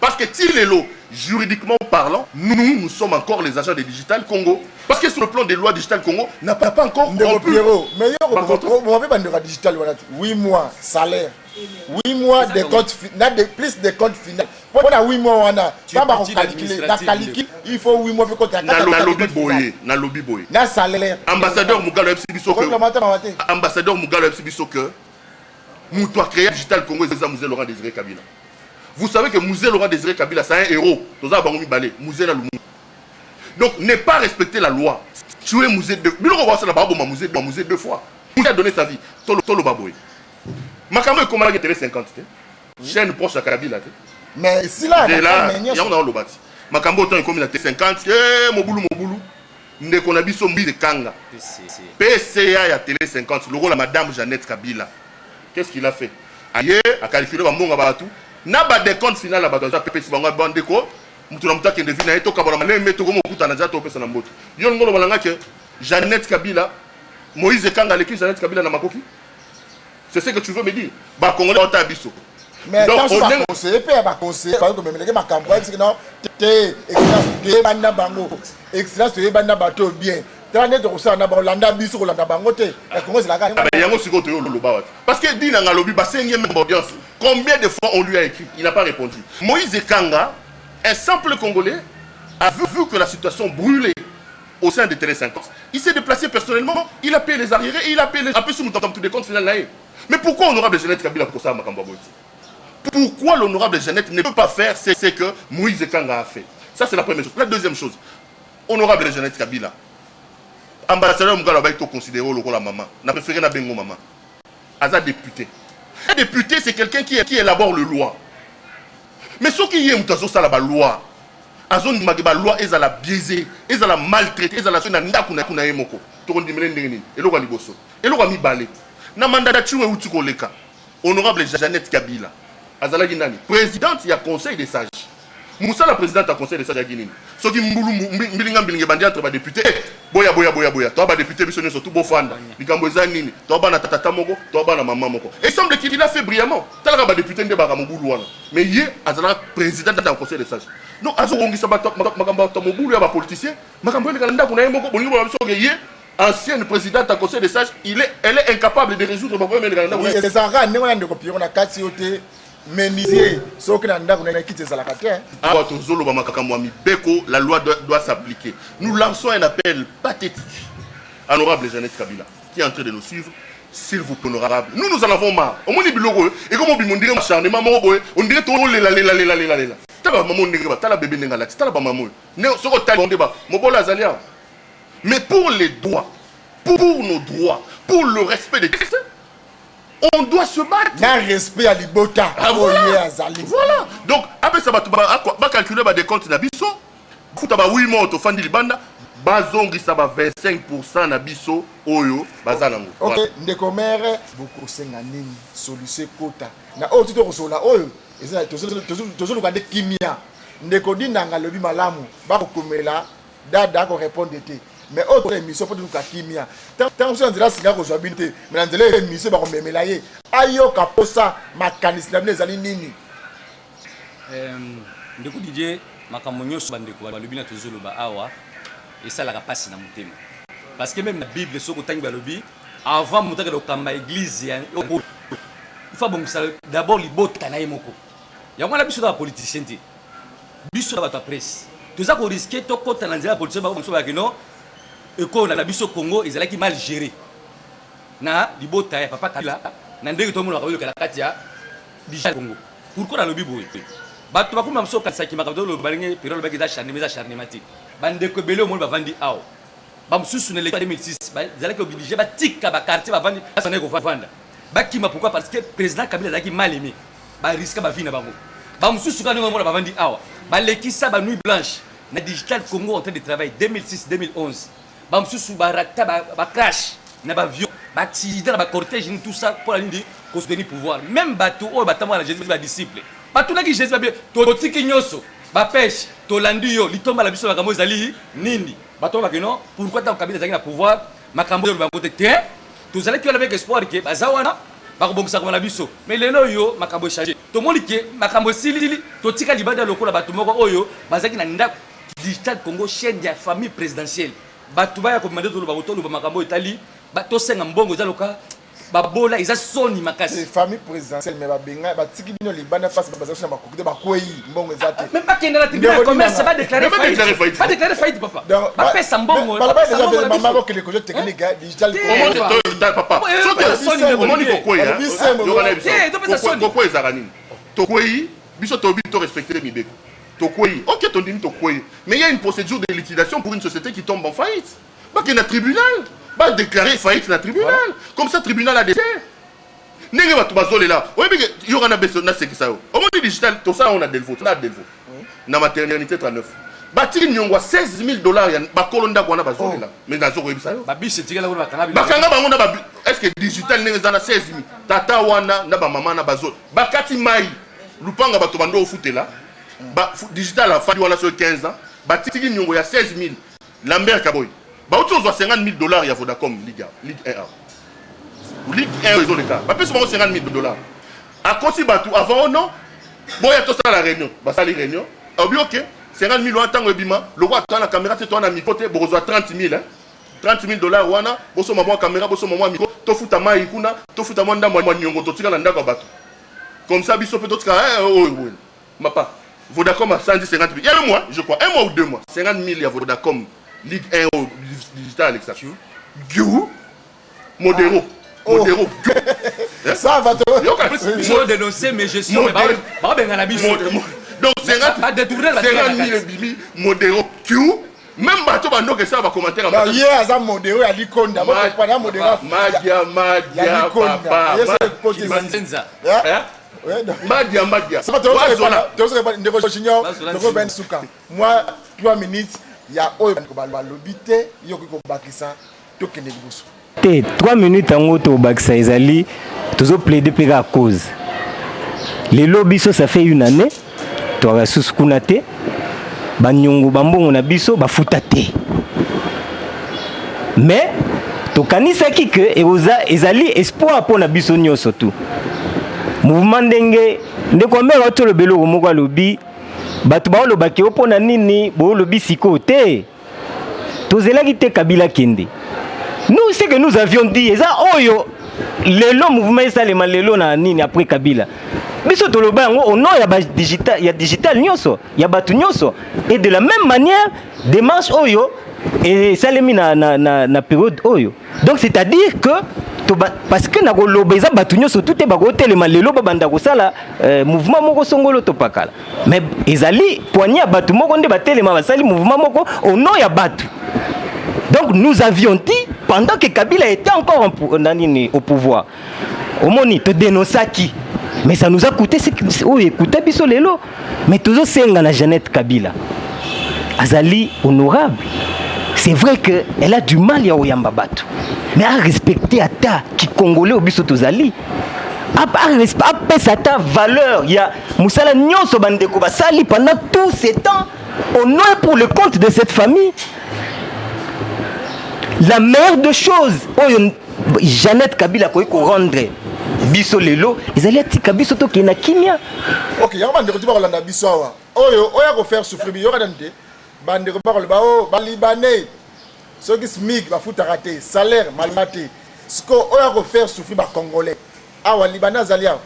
parce que Tilelo juridiquement parlant nous sommes encore les agents de Digital Congo parce que sur le plan des lois Digital Congo n'a pas encore rompu mais on va pas de Digital 8 mois salaire 8 mois de compte final plus de compte final pour 8 mois on a pas calculer la calcul il faut 8 mois pour compter na lobby boy na salaire ambassadeur Mugalo Biso ambassadeur Mugalo Biso que nous toi créer Digital Congo et Musée Laurent Désiré Kabila. Vous savez que Musée Laurent Désiré Kabila c'est un héros Musée donc ne pas respecter la loi tu es musée de musée 2 fois Musée a donné sa vie Tolo Baboy Makambo est comme la télé 50 chaîne proche à Kabila mais si là il y a on a le bâti Makambo est comme la télé 50 mobulu ndeko na biso mbi de kanga PCA ya télé 50 le rôle à madame Jeannette Kabila qu'est-ce qu'il a fait aye a calculé ba mbonga ba tout na ba décompte final la ba za PPC bango bandeko mutu na mutaki ndevina eto kabala maleme to komo kuta na za to pesa na mboto yo ngolo balanga ke Jeannette Kabila Moïse Kanga l'équipe Jeannette Kabila na makoki c'est ce que tu veux me dire ba congolais ota biso mais donc on conseiller pe ba conseiller ba ko memele ke makambo parce que non te excellence de banda bango excellence de banda bato bien tane to ça na ba Hollanda biso ko landa bango te la Congo c'est la ga yango siko to yo lo ba parce que dina ngalobi ba sengi même audience combien de fois on lui a écrit il n'a pas répondu Moïse Kanga un simple Congolais a vu que la situation brûlait au sein de Télé 50. Il s'est déplacé personnellement, il a payé les arriérés et il a payé les appels sur tous les comptes final là. Mais pourquoi l'honorable Jeannette Kabila pour ça pourquoi l'honorable Jeannette ne peut pas faire ce que Moïse Kanga a fait? Ça c'est la première chose. La deuxième chose, honorable Jeannette Kabila, ambassadeur Mugalo va être considéré au la maman. N'a préféré na bengo maman. Aza député. Un député c'est quelqu'un qui élabore le loi. Mais ce qui est mutazo ça la loi. Azon magiba loi ezala biaisé, ezala maltraité, ezala sona ndakuna kuna yemoko. Tokondi melendengeni, eloko liboso. Eloko mi balé. Na mandat tuwe uti koleka. Honorable Jeannette Kabila. Azala ginani, présidente ya conseil des sages. Moussa la présidente du conseil des sages ya Guinée. Ce qui mbilinga mbilinga bandi entre ba député. Boya. Toi ba député biso surtout bofanda. Likambo ezanini. Toi ba na tata moko, toi ba na maman moko. Et il semble qu'il a fait brillamment. Talaka ba député nde ba mobulu wana. Mais yé azala président du conseil des sages. Non, azo ngisa ba makambo to mobulu ya ba politicien. Makambo le kalenda kuna yemoko bolingo ba biso yé ancienne présidente du conseil des sages, elle est incapable de résoudre le problème de kalenda. Oui, c'est ça nga ndeko na ndeko piro na kati yote. Menizier, ce que la loi doit s'appliquer. Nous lançons un appel pathétique à l'honorable Jeannette Kabila, qui est en train de nous suivre. S'il vous plaît, honorable. Nous en avons marre. On dit bilogo et comme on dirait acharnement, on dirait tout le tala maman n'engaba, tala bébé n'engala, tala maman. Ne sera taille on débat. Mobola Zalia. Mais pour les droits, pour nos droits, pour le respect des textes, on doit se battre. Il y a un respect à l'Ibota. Voilà. Donc, après ça, on va calculer des comptes d'Abisso. Il faut 8 mois au Fandi Libanda. Bazongi ça va 25% d'Abisso. Oyo, Bazanango. Ok, Ndekomere, beaucoup de solution quota. Na o tito kosola oyo. Toujours le kimia. Ndekodi nanga lobi malamu. Ba kokomela dada ko répondre té. Mais autre émission pour nous kimia tant que on dira signa ko joabilité mais dans les émissions ba ko memelaye ayo kaposa makanisi na nezali nini ndeko DJ makambo nyonso bandeko balobi na tozolo ba awa et ça la passe na motema parce que même la Bible soko tangi balobi avant mutaka de kamba église il faut bon ça d'abord libota na yemoko ya mwana biso da politicien ti biso ba ta presse toza ko risquer to kota na nzela politicien ba ko ba kino et qu'on a biso Congo ils allaient mal gérer na libota ya papa Kabila na ndenge to mona ka katia Digital Congo pourquoi dans le bibo bato bakuma mso katsa ki makabdo lo balinge période ba kiza charné mati bande ko belé mo ba vandi aw ba msusu ne le 2006 ba zalaki obligé ba tika ba quartier ba vandi ça ne ko vanda ba kima pourquoi parce que président Kabila zaki mal aimé ba risque ba vie na bango ba msusu ka ngo ba vandi aw ba lekisa ba nuit blanche na Digital Congo en train de travailler 2006 2011 bamsusu barata ba crash na ba avion ba accident ba cortège tout ça pour la ligne de soutenir pouvoir même bateau o batamwa na Jésus ba disciple bateau na ki Jésus ba bien to tiki nyoso ba pêche tolandi yo litomba la biso makambo ezali nini bato bakeno pourquoi ta kabila ezali na pouvoir makambo yo bango te tozali ki avec espoir que baza wana bakobomisa ko na biso mais lelo yo makambo changer to moni ke makambo silili to tika libada lokola bato moko oyo bazaki na ndako digital Congo chaîne ya famille présidentielle bato baya ko demander to lo bato lo makambo itali bato senga mbongo za loka babola isa soni makasi famille présidentielle mais babenga batiki bino libanda face baza na makokude bakoyi mbongo ezate même pas kenda la tribunal commerce ba déclarer faillite pas déclarer faillite papa ba pesa mbongo ba déjà maman ko le projet technique digital papa omoni kokoyi kokoyi ezaka nini tokoyi biso tobi to respecter mibeko tokoyi ok tondimi tokoyi mais il y a une procédure de liquidation pour une société qui tombe en faillite ba kenda tribunal va déclarer faillite dans le tribunal. Voilà. Comme ça, le tribunal a des terres. N'est-ce pas tout là. Oui, mais il y aura un besoin de ce qui ça. Au monde digital, tout ça, on a des votes. On a des votes. Dans la maternité 39. Bâtir n'y a 16 000 $. Il y a un colonda qui a besoin là. Mais dans ce web ça. Babi, c'est tiré là où la cannabis. Est-ce que digital n'est pas 16 000? Tata wana, na ba maman na bazol. Bakati mai. Lupanga bato bando au foot là. Digital a fallu wana sur 15 ans. Bâtir n'y a 16 000. Lambert Kaboy. Bah, on a 50 000 $, il y a Vodacom, Ligue 1. Ligue 1, ils ont le cas. Bah, plus 50 000 $. À cause de avant, non. Bon, il y a tout ça à la réunion. Bah, ça, les réunions. Ah, bien, ok. 50 000 $, tant que bima. Le roi, quand la caméra, c'est toi, on a mis côté, bon, on a 30 000 $. 30 000 $, wana. Bosso, maman, caméra, bosso, maman, micro. Tofu, ta maï, kuna. Tofu, ta manda, moi, nyongo, totika, landa, bateau. Comme ça, biso, peut être, oh, oui. Ma pas. Vodacom a 110, 50 000. Il y a un mois, je crois. Un mois ou 2 mois. 50 000, il y a Vodacom. Ligue 1 au digital, etc. Guou, Modéro. Modéro. Ça va te. Je vais dénoncer, mais je suis. Donc, 50 000 bibi, Modéro. Guou. Même bateau, que ça va commenter en bas. Hier, ça Modéro, il y a l'icône. Madia, papa. Madia. Ça va te moi, 3 minutes. Il y a l'obité, il y a 3 minutes en auto bakisa ezali toujours plaider pour la cause. Les lobbies ça fait 1 année. Tu as sous kunate banyongo bambongo na biso bafutate. Mais to kanisa ki que ezali espoir pour na biso nyoso tout. Mouvement ndenge ndeko mera to le belo moko lobby bato baolobaki opona nini boolobi siko te tozelaki te Kabila kende. Nous c'est que nous avions dit eza oyo lelo mouvement esalema lelo na nini après Kabila biso toloba yango au nom ya digital nyonso ya bato nyonso et de la même manière démarche oyo et salemi na période oyo donc c'est-à-dire que parce que nako lobeza batu nyonso tout e bako telema lelo babanda ko sala mouvement moko songolo to pakala mais ezali poignée batu moko nde batelema basali mouvement moko au nom ya batu. Donc nous avions dit pendant que Kabila était encore au pouvoir au moni te dénoncer qui mais ça nous a coûté écoutez biso lelo mais toujours senga na Jeannette Kabila azali honorable. C'est vrai qu'elle a du mal à Oyamba Batu. Mais à respecter Ata qui congolais au biso tozali. À ta valeur, il y a Moussala Nyonso Bandeko Basali pendant tous ces temps, au nom pour le compte de cette famille. La meilleure des choses, Jeannette Kabila ko rendre biso lelo, ils allaient tika biso to kina kimia. OK, il y a un bandeko ba kolanda biso awa. Oya ko faire souffrir bi yoka dante. Bandeko ba kolba ba libanais. Ceux qui SMIC va foutre raté, salaire mal raté. Ce qu'on a à faire souffrir les Congolais. Ah, les Libanais Zalia,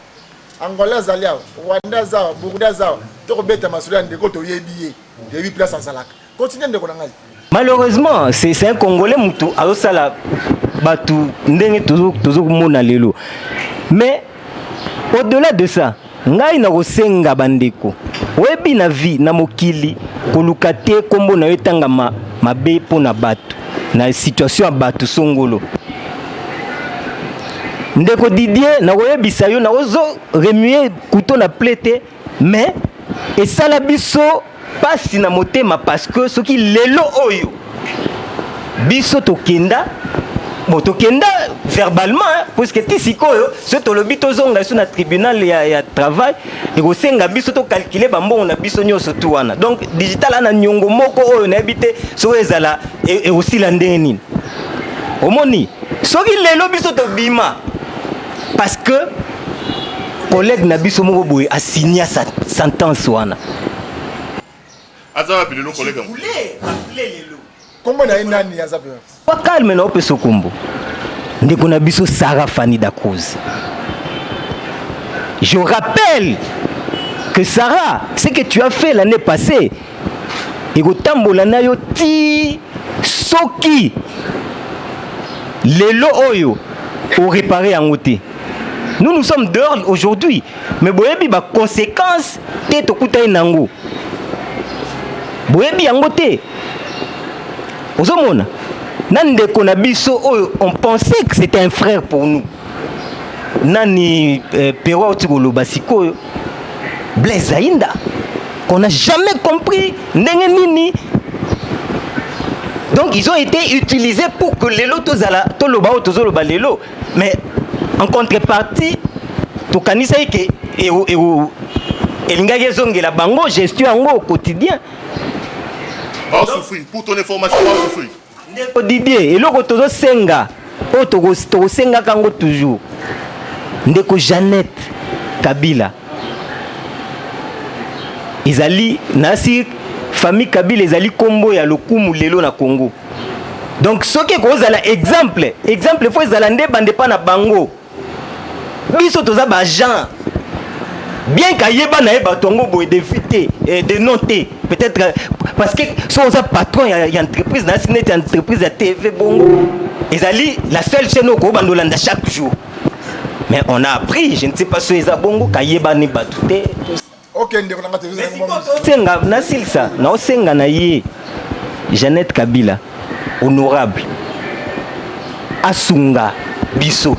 Angola Zalia, Rwanda Zalia, Burunda Zalia, tu as bête à ma soeur de côté au Yébié, de 8 places en Salak. Continue de connaître. Malheureusement, c'est un Congolais moutou, alors ça la batou, ndenge toujours mona lelo. Mais au-delà de ça, ngai na kosenga bandeko. Webi na vie na mokili kolukate kombo na yetanga mabe pona batu. Na situation ya batu songolo. Ndeko Didier na koyebisa yo na ozo remuer couteau na plete mais et ça la biso pasi na motema parce que soki lelo oyo biso tokenda bon tokenda verbalement parce que tisikoyo ce tolobi tozonga sur na tribunal ya travail et kosenga biso to calculer bambongo na biso nyoso tu wana donc digital ana nyongo moko oyo na habité so ezala et aussi la ndenge nini omoni soki lelo biso to bima parce que collègue na biso moko boye a signé sa sentence wana aza rapide nos collègues comment na nani aza pe pas calme na opeso kombo ndeko na biso Sarah Fanny Dakouz. Je rappelle que Sarah, ce que tu as fait l'année passée, et que tambola na yo ti soki lelo oyo au réparer en côté. Nous sommes dehors aujourd'hui, mais boyebi ba conséquences te to kutai nango. Boyebi en côté. Ozomona nande kona biso oyo on pensait que c'était un frère pour nous. Nani Pewa Otigolo Basiko Blaise Aïnda qu'on n'a jamais compris ndenge nini. Donc ils ont été utilisés pour que les lotos ala toloba otozoloba lelo mais en contrepartie to kanisa ke elingaki zongela bango gestion ngo au quotidien. Pas souffrir pour ton information pas souffrir. Ndeko Didier eloko tozo senga o to senga kango toujours. Ndeko Jeannette Kabila ezali nasi famille Kabila ezali kombo ya lokumu lelo na Congo. Donc soki kozala exemple faut ezala nde bande pa na bango biso toza ba agent bien kayeba na eba tongo boy défité de noter peut-être parce que so oza patron ya entreprise na sinet entreprise ya TV bongo ezali la seule chaîne ko bandolanda chaque jour. Mais on a appris, je ne sais pas si les abongo kayeba ni batute. OK, ndeko nanga TV senga na silsa, na osenga na ye Jeannette Kabila honorable asunga biso.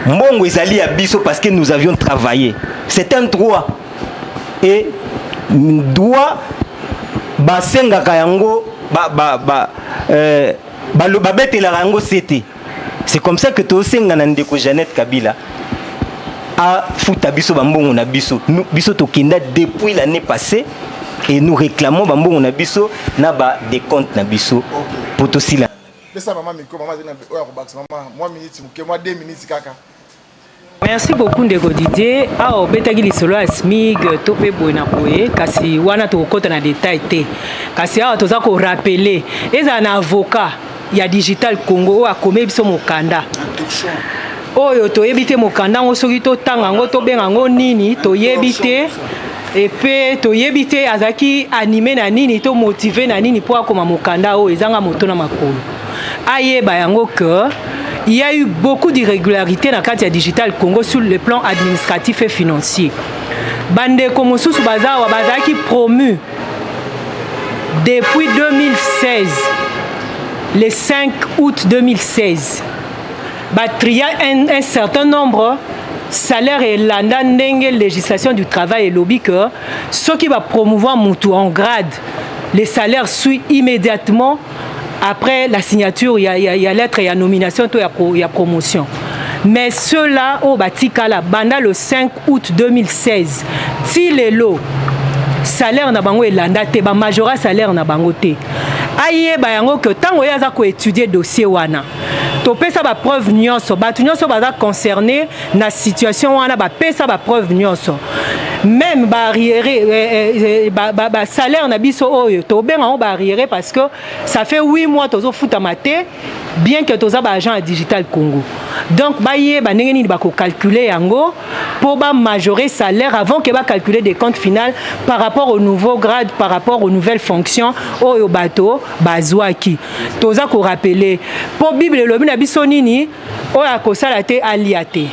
Mbongo ezali ya biso parce que nous avions travaillé. C'est un droit. Et droit basenga kayango ba betela rango c'était. C'est comme ça que tosenga na ndeko Jeannette Kabila a futa biso bambongo na biso. Nous biso tokenda depuis l'année passée et nous réclamons bambongo na biso na ba des comptes na biso pour tosila. Laisse maman miko maman zena oya ko bax maman moi minute muke moi 2 minutes kaka. Merci beaucoup ndeko Didier. Ah obetaki lisolo ya SMIG tope boina boye kasi wana tokota na détail te. Kasi awa toza ko rappeler eza na avocat ya Digital Congo a commis biso mokanda oyo toyebi te mokanda ngo soki totanga ngo tobenga ngo nini toyebi te et puis toyebi te azaki animé na nini to motivé na nini pour akoma mokanda oyo ezanga moto na makolo ayeba yango que il y a eu beaucoup d'irrégularités dans le Digital Congo sur le plan administratif et financier. Bande Komosusu Bazawa Bazaki promu depuis 2016 le 5 août 2016, il y a un certain nombre salaire et la législation du travail et lobby que ceux qui va promouvoir Moutou en grade, les salaires suivent immédiatement après la signature, il y a lettre, il y a nomination, il y a promotion. Mais ceux-là, au Batikala, banda le 5 août 2016, si les lots, salaire na bango elanda te ba majora salaire na bango te aye ba yango que tango yaza ko étudier dossier wana to pesa ba preuve nyonso ba nyonso ba concerné na situation wana ba pesa ba preuve nyonso même ba arriéré ba salaire na biso oyo to benga on ba arriéré parce que ça fait 8 mois tozo futa maté bien que toza ba agent à Digital Congo. Donc ba yé ba ndenge nini ba ko calculer yango pour ba majorer salaire avant que ba calculer des comptes finales par rapport au nouveau grade, par rapport aux nouvelles fonctions oyo bato bazwaki. Toza ko rappeler pour Bible lobi na biso nini oyo ko sala te aliate.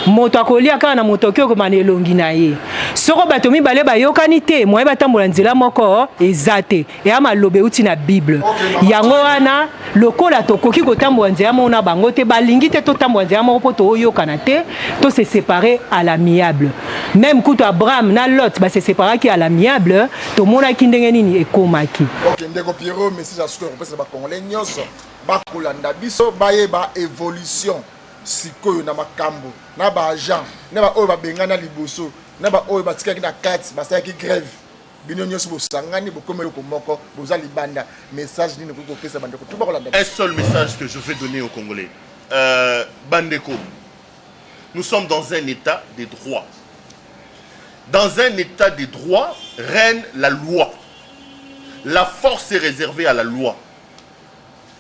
Moto akolia kana na moto kyo ko manelongi na ye. Soko bato mibale bayokani te moye batambola nzela moko ezate e ama lobe uti na Bible. Yango wana lokola tokoki kotambola nzela mona bango te balingi te to tambola nzela moko poto oyokana te to se séparer à l'amiable. Même kuto Abraham na Lot ba se séparer ki à l'amiable to mona ki ndenge nini ekomaki. OK ndeko Pierrot message à ce que on peut se ba congolais nyonso bakolanda biso bayeba évolution sikoyo na makambo na ba agent na ba oyo babengana liboso na ba oyo batikaki na kati basalaki grève bino nyonso bosangani bokomeli ko moko boza libanda message nini ko pesa bandeko tout bakolanda. Un seul message que je veux donner aux Congolais. Bandeko, nous sommes dans un état de droit. Dans un état de droit règne la loi. La force est réservée à la loi.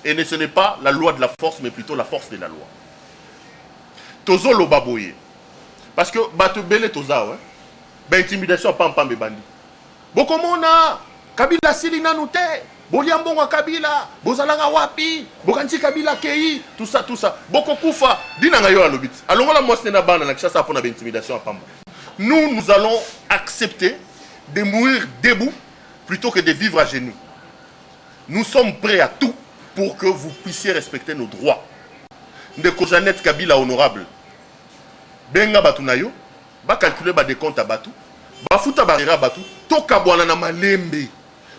Et ce n'est pas la loi de la force, mais plutôt la force de la loi. Tozo lo baboye. Parce que bato bele toza ouais. Ba intimidation pam pam bandi. Bokomona Kabila silina nute. Boliambonga Kabila, bozalanga wapi, bokanti Kabila kei, tout ça. Boko kufa, dinanga yo alobit. Alongola mwasne na bana na kishasa pona ba intimidation pamba. Nous allons accepter de mourir debout plutôt que de vivre à genoux. Nous sommes prêts à tout pour que vous puissiez respecter nos droits. Ndeko Jeannette Kabila honorable. Benga batu na yo, ba calculer ba décompte à batu, ba futa barira batu, toka bwana na malembe.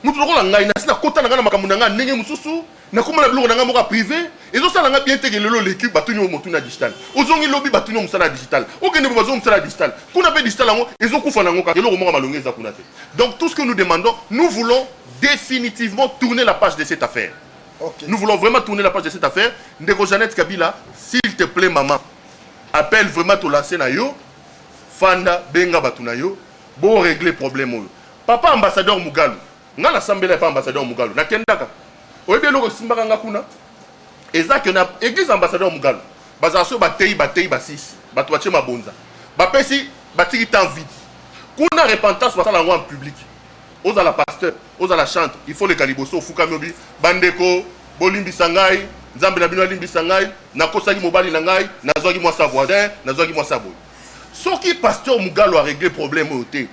Mutu lokola ngai na sina kota na ngana makambo na nga ndenge mususu, na kuma na biloko na nga moka privé, ezo sala nga bien tegelelo l'équipe batu nyo motu na digital. Ozongi lobby batu nyo musala digital. Okende bo bazo musala digital. Kuna pe digital ngo ezo kufa na ngoka eloko moka malongeza kuna te. Donc tout ce que nous demandons, nous voulons définitivement tourner la page de cette affaire. Okay. Nous voulons vraiment tourner la page de cette affaire. Ndeko Jeannette Kabila, s'il te plaît maman, appelle vraiment to lancer na yo, fanda benga batu na yo, bo régler problème yo. Papa ambassadeur Mugalu, nga na sambela pa ambassadeur Mugalu, na kendaka. Oyebi loko simbaka nga kuna. Ezaki na église ambassadeur Mugalu. Bazaso batei ba 6, batu batie mabonza. Ba pesi batiki temps vide. Kuna repentance basala ngo en public. Oza la pasteur, oza la chante, il faut le caliboso fuka mobi bandeko bolimbi sangai, nzambe na bino limbi sangai, na kosaki mobali na ngai, nazwaki moi sa voisin, nazwaki moi sa boy. Soki pasteur Mugalu a réglé problème au thé.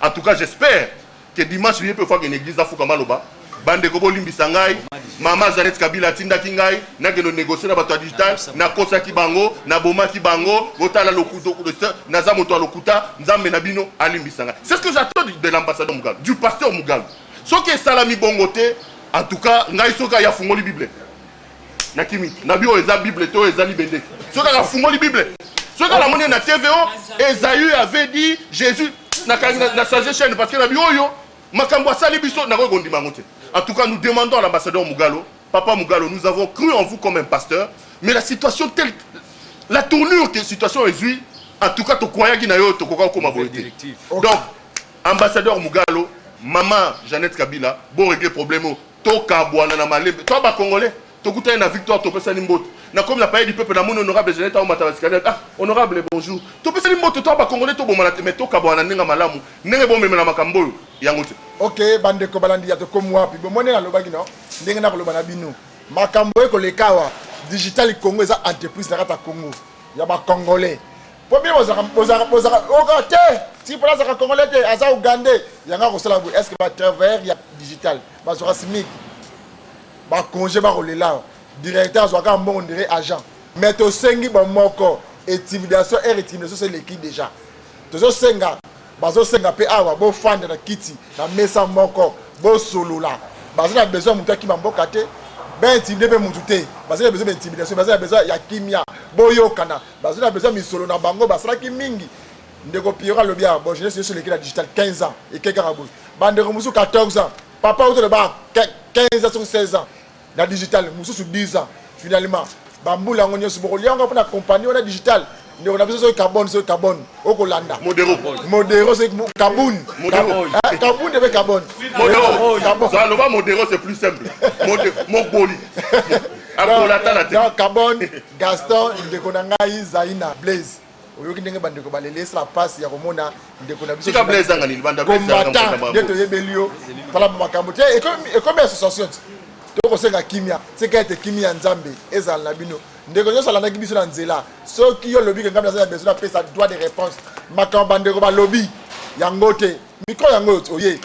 En tout cas, j'espère que dimanche il peut faire une église à fuka maloba. Bandeko bolimbi sangai, maman Jeannette Kabila tinda kingai, na que négocier na bato digital, na kosaki bango, na bomaki bango, botala lokuto na zamoto lokuta, nzambe na bino alimbi sangai. C'est ce que j'attends de l'ambassadeur Mugalu, du pasteur Mugalu. Ce qui est salami bongoté, en tout cas, ngai soka ya fungoli Bible. Na kimi, na bio eza Bible to eza libende. Soka ya fungoli Bible. Soka la monnaie na TVO, Esaü avait dit Jésus na changer chaîne parce que na bio yo makambo sali biso na ko gondima ngote. En tout cas, nous demandons à l'ambassadeur Mugalo, Papa Mugalo, nous avons cru en vous comme un pasteur, mais la situation telle, la tournure que la situation est vue, en tout cas, tu crois qu'il y a comme volonté. Donc, ambassadeur Mugalo, maman Jeannette Kabila, bon régler le problème, toka boana na malembe, toi ba congolais, tokuta na victoire, to pesa nimboto. Na comme la paix du peuple, na mon honorable Jeannette au matavaskade. Ah, honorable bonjour. To pesa nimboto, toi ba congolais, to bomana mais toka boana ninga malamu, nenge bon memela makambo yangote. Ok, bande ko balandi ya to komwa pi bomone na lobaki no ndenge na koloba na bino makambo eko lekawa digital Congo eza entreprise na kata Congo ya ba congolais premier bozaka okate si pour ça congolais te aza ugandais yanga ko sala est-ce que ba travers ya digital ba sera smic ba congé ba kolela directeur zwaka mbongo ndire agent mais to sengi ba moko intimidation et intimidation c'est l'équipe déjà to senga bazo senga pe awa bo fanda na kiti na mesa moko bo solola bazo na besoin mutu ki mamboka te ben intimider pe mutu te bazo na besoin d'intimidation bazo na besoin ya kimia bo yokana bazo na besoin misolo na bango basala ki mingi ndeko Pierre lobia bon je suis sur l'équipe digital 15 ans et quelqu'un rabou bandeko musu 14 ans papa auto de ba 15 ans sur 16 ans na digital musu sur 10 ans finalement bambula ngonyo suboko lianga pour na compagnie on a digital on a besoin de carbone, au Kolanda. Modéro, c'est Kaboun. Kaboun devait carbone. Modéro, c'est plus simple. Mokboli. Carbone, Gaston, Ndekonangai, Zaina, Blaise. Oyoki ndenge bandeko balele la passe ya komona ndeko na biso. Sika Blaise ngani banda Blaise ngani. Ndeto yebelio. Tala makambo te et comme association. Toko senga kimia, c'est qu'être kimia nzambe ezal na bino. Ndeko nyo sala na kibiso na nzela. Soki yo lobby ngamba za besoin na pesa droit de réponse. Makamba ndeko ba lobby yango te. Micro yango oye.